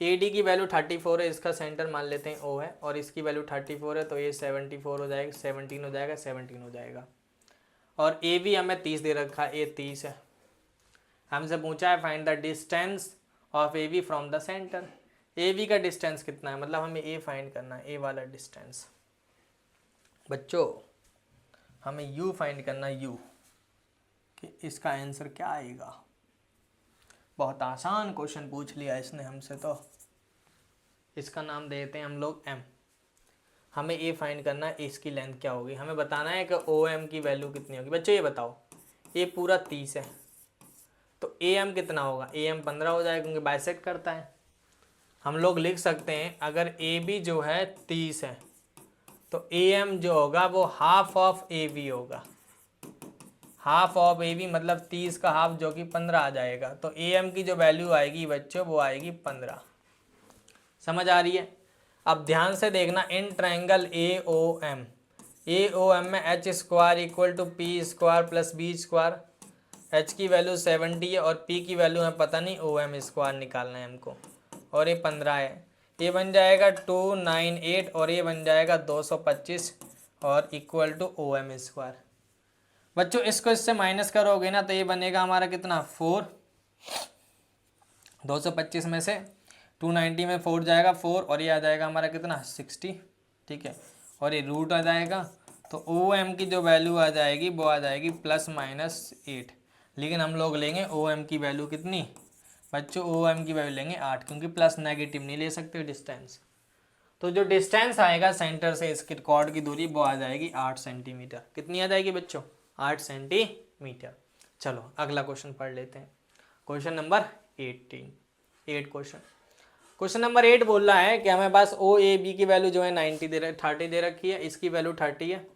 AD की वैल्यू 34 है, इसका सेंटर मान लेते हैं O है, और इसकी वैल्यू 34 है, तो ये 74 हो जाएगा, 17 हो जाएगा, 17 हो जाएगा। और AB हमें 30 दे रखा है, ये 30 है। हमसे पूछा है find the distance of AB from the centre. AB का डिस्टेंस कितना है, मतलब हमें A फाइंड करना है, A वाला डिस्टेंस। बच्चों हमें U फाइंड करना है, U, कि इसका आंसर क्या आएगा। बहुत आसान क्वेश्चन पूछ लिया इसने हमसे, तो इसका नाम देते हैं हम लोग M। हमें A फाइंड करना है, इसकी लेंथ क्या होगी, हमें बताना है कि OM की वैल्यू कितनी होगी। बच्चों ये बताओ, ये पूरा 30 है, तो AM कितना होगा, AM 15 हो जाएगा, क्योंकि बाइसेक्ट करता है। हम लोग लिख सकते हैं अगर AB जो है 30 है, तो AM जो होगा वो हाफ ऑफ AB होगा। हाफ ऑफ AB मतलब 30 का हाफ जो कि 15 आ जाएगा, तो AM की जो वैल्यू आएगी बच्चों वो आएगी 15। समझ आ रही है? अब ध्यान से देखना, इन ट्रायंगल AOM में h square equal to P square plus B square. h की वैल्यू 70 है और p की वैल्यू है पता नहीं, OM स्क्वायर निकालना है हमको, और ये 15 है। ये बन जाएगा 298 और ये बन जाएगा 225 और इक्वल टू OM स्क्वायर। बच्चों इसको इससे माइनस करोगे ना तो ये बनेगा हमारा कितना 4, 225 में से 290 में 4 जाएगा 4, और ये आ जाएगा हमारा कितना 60, ठीक है, और ये रूट आ जाएगा, तो OM की जो वैल्यू आ जाएगी वो आ जाएगी +-8। लेकिन हम लोग लेंगे OM की वैल्यू कितनी बच्चों, OM की वैल्यू लेंगे 8, क्योंकि प्लस नेगेटिव नहीं ले सकते डिस्टेंस। तो जो डिस्टेंस आएगा सेंटर से इसके कॉर्ड की दूरी वो आ जाएगी 8 सेंटीमीटर। कितनी आ जाएगी बच्चों, 8 सेंटीमीटर। चलो अगला क्वेश्चन पढ़ लेते हैं, क्वेश्चन नंबर 8 क्वेश्चन नंबर 8 बोल रहा है कि हमें पास OAB की वैल्यू जो है 30 दे रखी है, इसकी वैल्यू 30 है।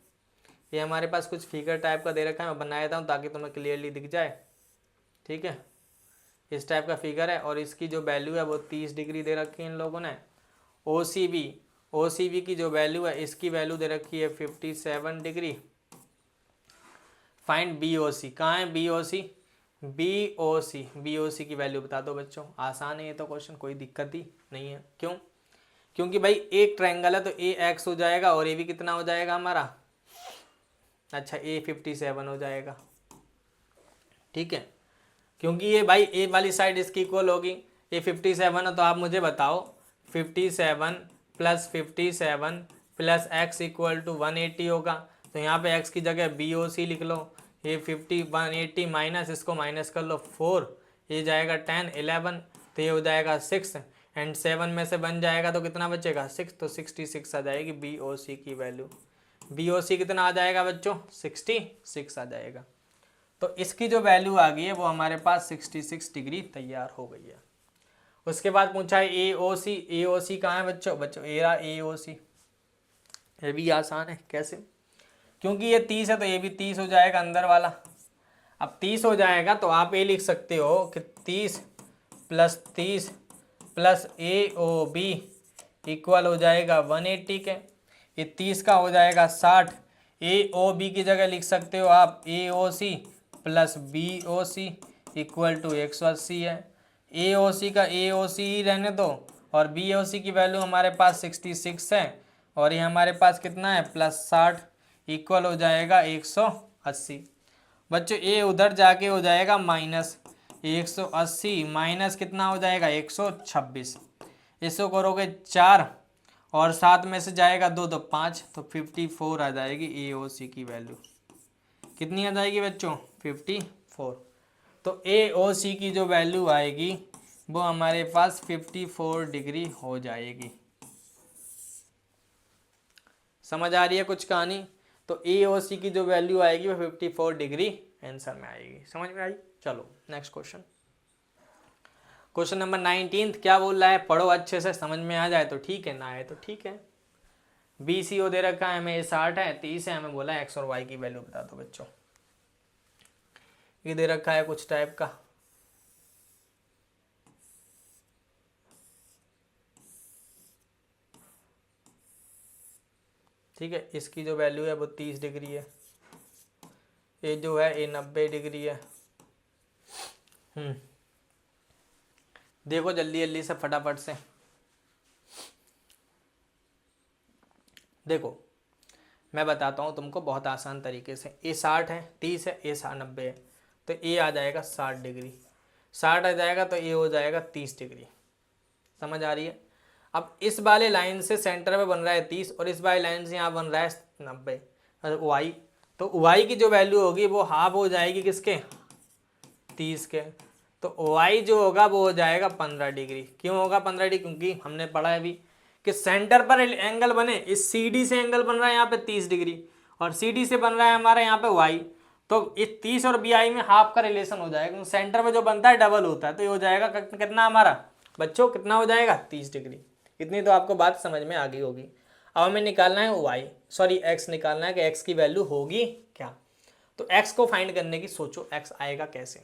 ये हमारे पास कुछ फिगर टाइप का दे रखा है, मैं बनाया था ताकि तुम्हें क्लियरली दिख जाए, ठीक है, इस टाइप का फिगर है, और इसकी जो वैल्यू है वो 30 डिग्री दे रखी है इन लोगों ने। OCB की जो वैल्यू है, इसकी वैल्यू दे रखी है 57 डिग्री। फाइंड BOC, कहाँ है BOC की वैल्यू बता दो बच्चों। आसान है ये तो क्वेश्चन, कोई दिक्कत ही नहीं है। क्यों? क्योंकि भाई एक ट्रायंगल है तो AX हो जाएगा और AB कितना हो जाएगा हमारा, अच्छा A 57 हो जाएगा, ठीक है, क्योंकि ये भाई A वाली साइड इसकी इक्वल होगी, A 57 है, तो आप मुझे बताओ 57 + 57 + x इक्वल टू 180 होगा, तो यहाँ पे x की जगह BOC लिख लो। ये 180 माइनस, इसको माइनस कर लो 4, ये जाएगा 10 11, तो ये हो जाएगा 6, एंड 7 में से बन जाएगा तो कितना बचेगा 6, तो 66 आ जाएगी BOC की वैल्यू। BOC कितना आ जाएगा बच्चों 66 आ जाएगा। तो इसकी जो वैल्यू आ गई है वो हमारे पास 66 डिग्री तैयार हो गई है। उसके बाद पूछा है AOC। AOC कहाँ है बच्चों? ये रहा AOC। ये भी आसान है। कैसे? क्योंकि ये 30 है तो ये भी 30 हो जाएगा अंदर वाला। अब 30 हो जाएगा तो आप ये लिख सकते हो कि 30 + 30 + AOB इक्वल हो जाएगा 180 के। ये 30 का हो जाएगा 60। AOB की जगह लिख सकते हो आप AOC + BOC इक्वल टू 180 है। AOC का AOC ही रहने दो और BOC की वैल्यू हमारे पास 66 है और ये हमारे पास कितना है +60 इक्वल हो जाएगा 180। बच्चों ये उधर जाके हो जाएगा -180 माइनस कितना हो जाएगा 126। इसको करोगे 4 और 7 में से जाएगा 2 तो 5 तो 54 आ जाएगी AOC की वैल्यू। कितनी आ जाएगी बच्चों 54। तो AOC की जो वैल्यू आएगी वो हमारे पास 54 डिग्री हो जाएगी। समझ आ रही है कुछ कहानी? तो AOC की जो वैल्यू आएगी वो 54 डिग्री आंसर में आएगी। समझ में आई? चलो नेक्स्ट क्वेश्चन। क्वेश्चन नंबर 19 क्या बोल रहा है? पढ़ो अच्छे से, समझ में आ जाए तो ठीक है, ना आए तो ठीक है। BCO दे रखा है हमें 60 है, 30 है, हमें बोला है x और y की वैल्यू बता दो बच्चों। ये दे रखा है कुछ टाइप का, ठीक है। इसकी जो वैल्यू है वो 30 डिग्री है, ये जो है ये 90 डिग्री है। देखो जल्दी जल्दी से फटाफट से देखो, मैं बताता हूँ तुमको बहुत आसान तरीके से। ये 60 है, 30 है, ये 90 है, तो ये आ जाएगा 60 डिग्री। 60 आ जाएगा तो ये हो जाएगा 30 डिग्री। समझ आ रही है? अब इस वाले लाइन से सेंटर में बन रहा है 30 और इस वाले लाइन से यहाँ बन रहा है 90 y। तो y की जो वैल्यू होगी वो हाफ हो जाएगी किसके? 30 के। तो y जो होगा वो हो जाएगा 15 डिग्री। क्यों होगा 15 डिग्री? क्योंकि हमने पढ़ा है अभी कि सेंटर पर एंगल बने, इस CD से एंगल बन रहा है यहाँ पे 30 डिग्री और CD से बन रहा है हमारा यहाँ पे y। तो इस 30 और BI में हाफ का रिलेशन हो जाएगा, क्योंकि सेंटर में जो बनता है डबल होता है। तो ये हो जाएगा कितना हमारा बच्चों? कितना हो जाएगा? 30 डिग्री। इतनी तो आपको बात समझ में आ गई होगी। अब हमें निकालना है x निकालना है कि x की वैल्यू होगी क्या। तो x को फाइंड करने की सोचो, x आएगा कैसे?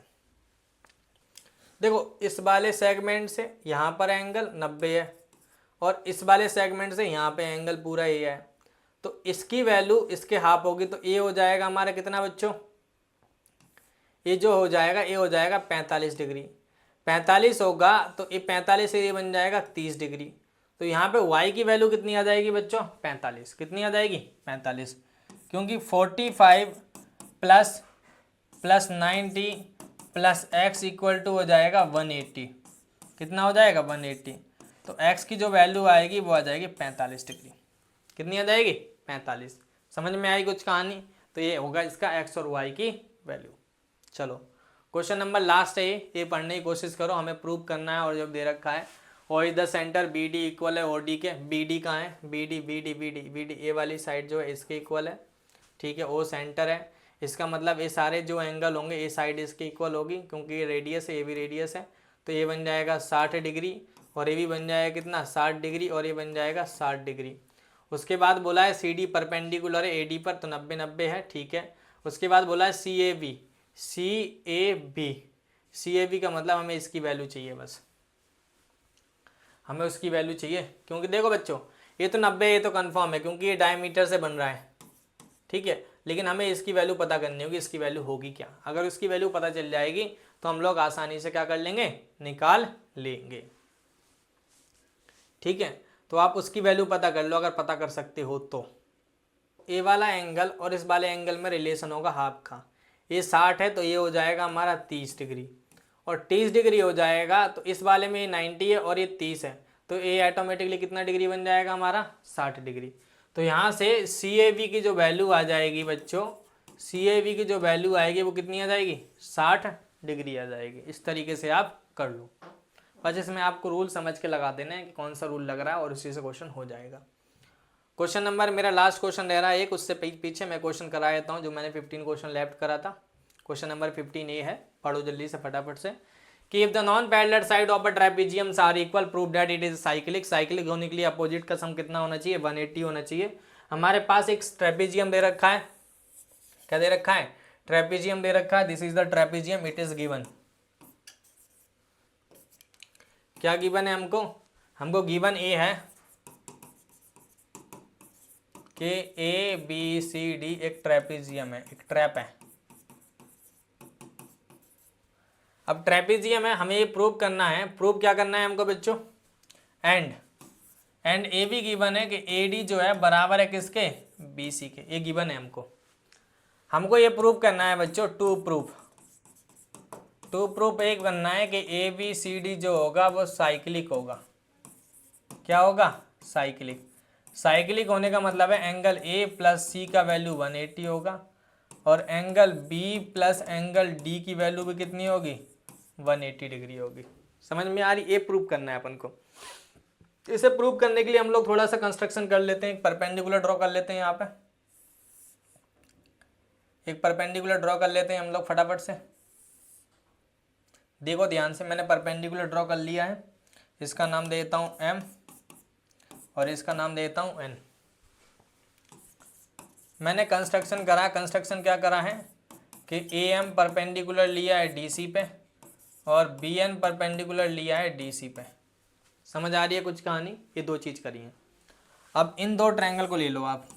देखो इस वाले सेगमेंट से यहाँ पर एंगल 90 है और इस वाले सेगमेंट से यहाँ पे एंगल पूरा ये है, तो इसकी वैल्यू इसके हाफ होगी। तो ये हो जाएगा हमारा कितना बच्चों? ये जो हो जाएगा ये हो जाएगा 45 डिग्री। 45 होगा तो ये 45 से ये बन जाएगा 30 डिग्री। तो यहाँ पे y की वैल्यू कितनी आ जाएगी बच्चों? 45। कितनी आ जाएगी? 45, क्योंकि 45 + 90 + x इक्वल टू हो जाएगा 180। कितना हो जाएगा? 180। तो x की जो वैल्यू आएगी वो आ जाएगी 45 डिग्री। कितनी आ जाएगी? 45। समझ में आई कुछ कहानी? तो ये होगा इसका x और y की वैल्यू। चलो क्वेश्चन नंबर लास्ट है ये पढ़ने की कोशिश करो, हमें प्रूव करना है। और जब दे रखा है और इधर सेंटर BD इक्वल है OD के। BD कहाँ है? BD ए वाली साइड जो है इसके इक्वल है, ठीक है। O सेंटर है, इसका मतलब ये सारे जो एंगल होंगे ये साइड इसके इक्वल होगी, क्योंकि ये रेडियस है, ये भी रेडियस है। तो ये बन जाएगा 60 डिग्री और ये भी बन जाएगा कितना? 60 डिग्री और ये बन जाएगा 60 डिग्री। उसके बाद बोला है CD परपेंडिकुलर है AD पर, तो 90 90 है, ठीक है। उसके बाद बोला है CAB का मतलब हमें इसकी वैल्यू चाहिए, बस हमें उसकी वैल्यू चाहिए। क्योंकि देखो बच्चों ये तो 90 ये तो कंफर्म है, क्योंकि ये डायमीटर से बन रहा है, ठीक है। लेकिन हमें इसकी वैल्यू पता करनी होगी, इसकी वैल्यू होगी क्या। अगर उसकी वैल्यू पता चल जाएगी तो हम लोग आसानी से क्या कर लेंगे? निकाल लेंगे, ठीक है। तो आप उसकी वैल्यू पता कर लो अगर पता कर सकते हो तो। ए वाला एंगल और इस वाले एंगल में रिलेशन होगा हाफ का। ये 60 है तो ये हो जाएगा हमारा 30 डिग्री और 30 डिग्री हो जाएगा तो इस वाले में 90 है और ये 30 है, तो ये ऑटोमेटिकली कितना डिग्री बन जाएगा हमारा? 60 डिग्री। तो यहाँ से CAB की जो वैल्यू आ जाएगी बच्चों, CAB की जो वैल्यू आएगी वो कितनी आ जाएगी? 60 डिग्री आ जाएगी। इस तरीके से आप कर लो, बस इसमें आपको रूल समझ के लगा देना है कि कौन सा रूल लग रहा है और उसी से क्वेश्चन हो जाएगा। क्वेश्चन नंबर मेरा लास्ट क्वेश्चन रह रहा है एक, उससे पीछे मैं क्वेश्चन करा देता हूँ जो मैंने 15 क्वेश्चन लेफ्ट करा था। क्वेश्चन नंबर 15 है, पढ़ो जल्दी से फटाफट से कि if the non parallel side of a trapeziums are equal prove that it is cyclic. Cyclic होने के लिए अपोजिट का सम कितना होना चाहिए, 180 होना चाहिए। हमारे पास एक ट्रेपेजियम दे रखा है, क्या दे रखा है, ट्रेपेजियम दे रखा है। This is the trapezium, it is given, क्या गिवन है हमको, हमको गिवन ए है कि ए बी सी डी एक ट्रेपेजियम है, एक ट्रैप है। अब ट्रेपेजियम है, हमें ये प्रूव करना है। प्रूव क्या करना है हमको बच्चों, एंड ए भी गिवन है कि ए डी जो है बराबर है किसके, बी सी के, ये गिवन है हमको ये प्रूव करना है बच्चों। टू प्रूफ एक बनना है कि ए बी सी डी जो होगा वो साइक्लिक होगा। क्या होगा, साइक्लिक। साइक्लिक होने का मतलब है एंगल ए प्लस सी का वैल्यू 180 होगा और angle B plus angle D की वैल्यू भी कितनी होगी, 180 डिग्री होगी। समझ में आ रही, ये प्रूव करना है अपन को। इसे प्रूव करने के लिए हम लोग थोड़ा सा कंस्ट्रक्शन कर लेते हैं, एक परपेंडिकुलर ड्रॉ कर लेते हैं। यहाँ पे एक परपेंडिकुलर ड्रॉ कर लेते हैं हम लोग फटाफट से। देखो ध्यान से, मैंने परपेंडिकुलर ड्रॉ कर लिया है। इसका नाम देता हूँ एम और इसका नाम देता हूँ एन। मैंने कंस्ट्रक्शन करा, कंस्ट्रक्शन क्या करा है कि ए एम परपेंडिकुलर लिया है डी सी पे और बी एन परपेंडिकुलर लिया है डी सी पे। समझ आ रही है कुछ कहानी, ये दो चीज़ करी है। अब इन दो ट्रायंगल को ले लो आप,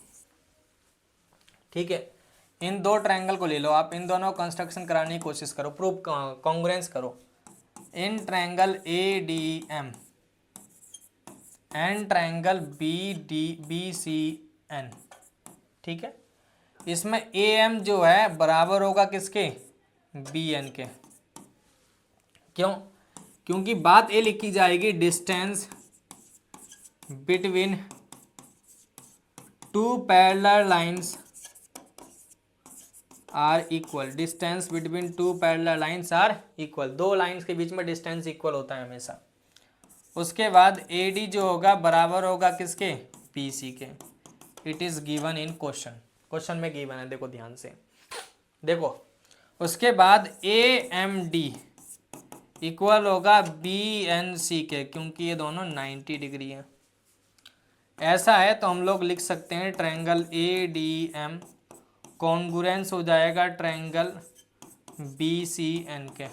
ठीक है, इन दो ट्रायंगल को ले लो आप, इन दोनों कंस्ट्रक्शन कराने की कोशिश करो, प्रूफ कॉन्ग्रुएंस करो। In triangle A D M and triangle B C N, ठीक है, इसमें ए एम जो है बराबर होगा किसके, बी एन के। क्यों, क्योंकि बात ये लिखी जाएगी distance between two parallel lines are equal. Distance between two parallel lines are equal, दो लाइंस के बीच में डिस्टेंस इक्वल होता है हमेशा। उसके बाद ए डी जो होगा बराबर होगा किसके, पी सी के। It is given in question, question में गिवन है, देखो ध्यान से देखो। उसके बाद ए एम डी इक्वल होगा बी एन सी के, क्योंकि ये दोनों 90 डिग्री है। ऐसा है तो हम लोग लिख सकते हैं triangle A D M congruence हो जाएगा ट्रायंगल बी सी एन के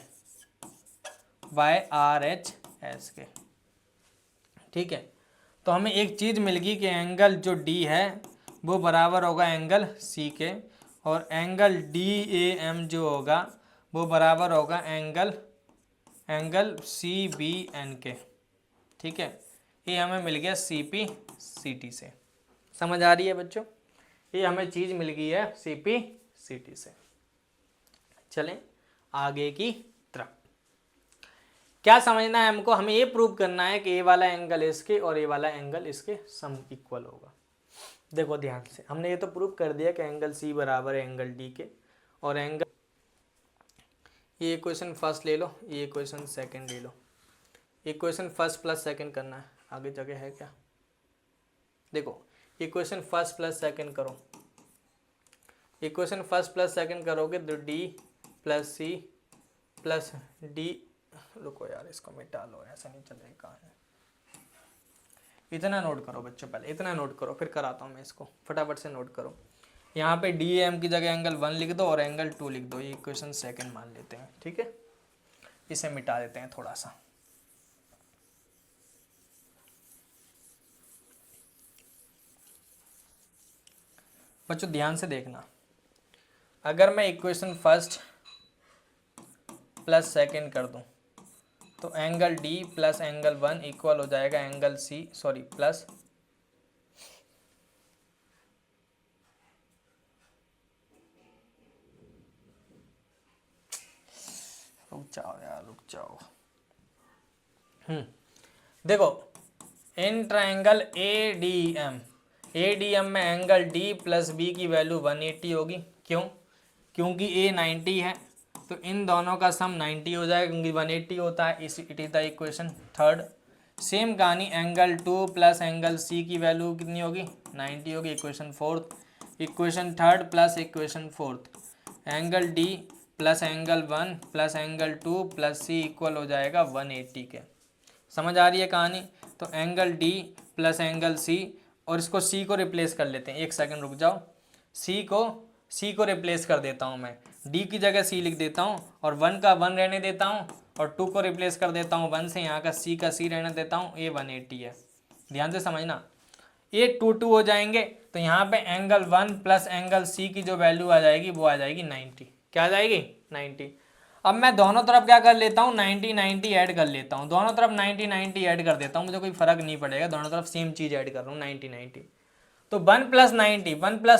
बाय आर एच एस के, ठीक है। तो हमें एक चीज़ मिल गई कि एंगल जो डी है वो बराबर होगा एंगल सी के और एंगल डी ए एम जो होगा वो बराबर होगा एंगल सी बी एन के, ठीक है। ये हमें मिल गया सी पी सी टी से। समझ आ रही है बच्चों, ये हमें चीज़ मिल गई है सी पी सी टी से। चलें आगे की तरफ। क्या समझना है हमको, हमें ये प्रूव करना है कि ये वाला एंगल इसके और ये वाला एंगल इसके सम इक्वल होगा। देखो ध्यान से, हमने ये तो प्रूव कर दिया कि एंगल सी बराबर है एंगल डी के और एंगल, ये इक्वेशन फर्स्ट ले लो, ये इक्वेशन सेकंड ले लो। इक्वेशन फर्स्ट प्लस सेकंड करना है, आगे जगह है क्या, देखो इक्वेशन फर्स्ट प्लस सेकंड करो। इक्वेशन फर्स्ट प्लस सेकंड करोगे तो D plus C plus D, रुको यार इसको मिटा लो, ऐसा नहीं चलेगा। इतना नोट करो बच्चों, पहले इतना नोट करो फिर कराता हूँ मैं इसको, फटाफट से नोट करो। यहाँ पे डी एम की जगह एंगल 1 लिख दो और एंगल 2 लिख दो, ये इक्वेशन सेकंड मान लेते हैं, ठीक है। इसे मिटा देते हैं थोड़ा सा। बच्चों ध्यान से देखना, अगर मैं इक्वेशन फर्स्ट प्लस सेकंड कर दूं तो angle D plus angle 1 equal हो जाएगा एंगल सी, सॉरी प्लस रुक जाओ यार रुक जाओ। देखो इन ट्रायंगल ए डी एम में एंगल डी प्लस बी की वैल्यू 180 होगी। क्यों, क्योंकि ए 90 है तो इन दोनों का सम 90 हो जाएगा, क्योंकि 180 होता है। It is the equation third. Same कहानी एंगल 2 प्लस एंगल सी की वैल्यू कितनी होगी 90 होगी। Equation fourth, equation third plus equation fourth, angle D plus angle 1 plus angle 2 plus C equal हो जाएगा 180 के। समझ आ रही है कहानी? तो angle D plus angle C, और इसको सी को रिप्लेस कर लेते हैं। एक सेकंड रुक जाओ, सी को रिप्लेस कर देता हूँ मैं, डी की जगह सी लिख देता हूँ और 1 का 1 रहने देता हूँ और 2 को रिप्लेस कर देता हूँ 1 से, यहाँ का सी रहने देता हूँ। ये 180 है, ध्यान से समझना। ये 2 हो जाएंगे तो यहाँ पे एंगल 1 प्लस एंगल सी की जो वैल्यू आ जाएगी वो आ जाएगी 90। क्या आ जाएगी 90। अब मैं दोनों तरफ क्या कर लेता हूँ 90 ऐड कर लेता हूँ, दोनों तरफ 90 ऐड कर देता हूँ, मुझे कोई फर्क नहीं पड़ेगा, दोनों तरफ सेम चीज़ ऐड कर रहा हूँ 90। तो 1 प्लस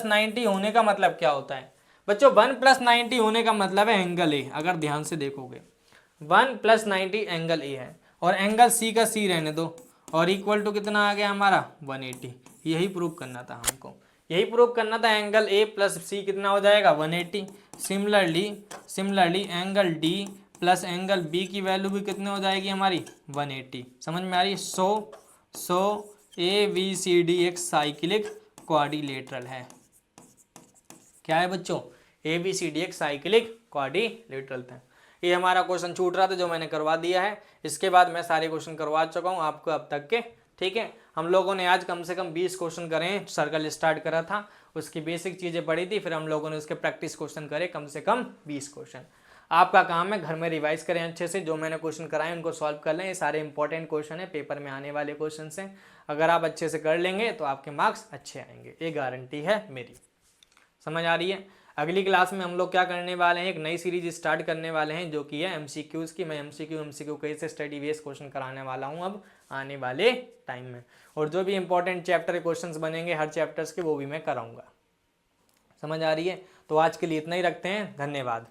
90 होने का मतलब क्या होता है बच्चों? 1 प्लस 90 होने का मतलब है एंगल ए। अगर ध्यान से देखोगे 1 प्लस 90 एंगल ए है और एंगल सी का सी रहने दो, और इक्वल टू कितना आ गया हमारा 180। यही प्रूव करना था हमको, यही प्रूव करना था। एंगल ए प्लस सी कितना हो जाएगा 180। Similarly angle D plus angle B की वैल्यू भी कितने हो जाएगी हमारी 180। समझ में आ रही? सो ए बी सी डी एक साइक्लिक क्वाड्रिलेटरल है। क्या है बच्चों? ए बी सी डी एक साइक्लिक क्वाड्रिलेटरल है। ये हमारा क्वेश्चन छूट रहा था जो मैंने करवा दिया है। इसके बाद मैं सारे क्वेश्चन करवा चुका हूँ आपको अब तक के, ठीक है। हम लोगों ने आज कम से कम 20 क्वेश्चन करे, सर्कल स्टार्ट करा था, उसकी बेसिक चीज़ें पढ़ी थी, फिर हम लोगों ने उसके प्रैक्टिस क्वेश्चन करे कम से कम 20 क्वेश्चन। आपका काम है घर में रिवाइज करें अच्छे से, जो मैंने क्वेश्चन कराए उनको सॉल्व कर लें। ये सारे इंपॉर्टेंट क्वेश्चन है, पेपर में आने वाले क्वेश्चन हैं। अगर आप अच्छे से कर लेंगे तो आपके मार्क्स अच्छे आएंगे, ये गारंटी है मेरी। समझ आ रही है? अगली क्लास में हम लोग क्या करने वाले हैं, एक नई सीरीज स्टार्ट करने वाले हैं जो कि है एमसीक्यूज़ की। मैं एमसीक्यू कैसे स्टडी बेस्ड क्वेश्चन कराने वाला हूं अब आने वाले टाइम में, और जो भी इंपॉर्टेंट चैप्टर के क्वेश्चंस बनेंगे हर चैप्टर्स के वो भी मैं कराऊंगा। समझ आ रही है? तो आज के लिए इतना ही रखते हैं, धन्यवाद।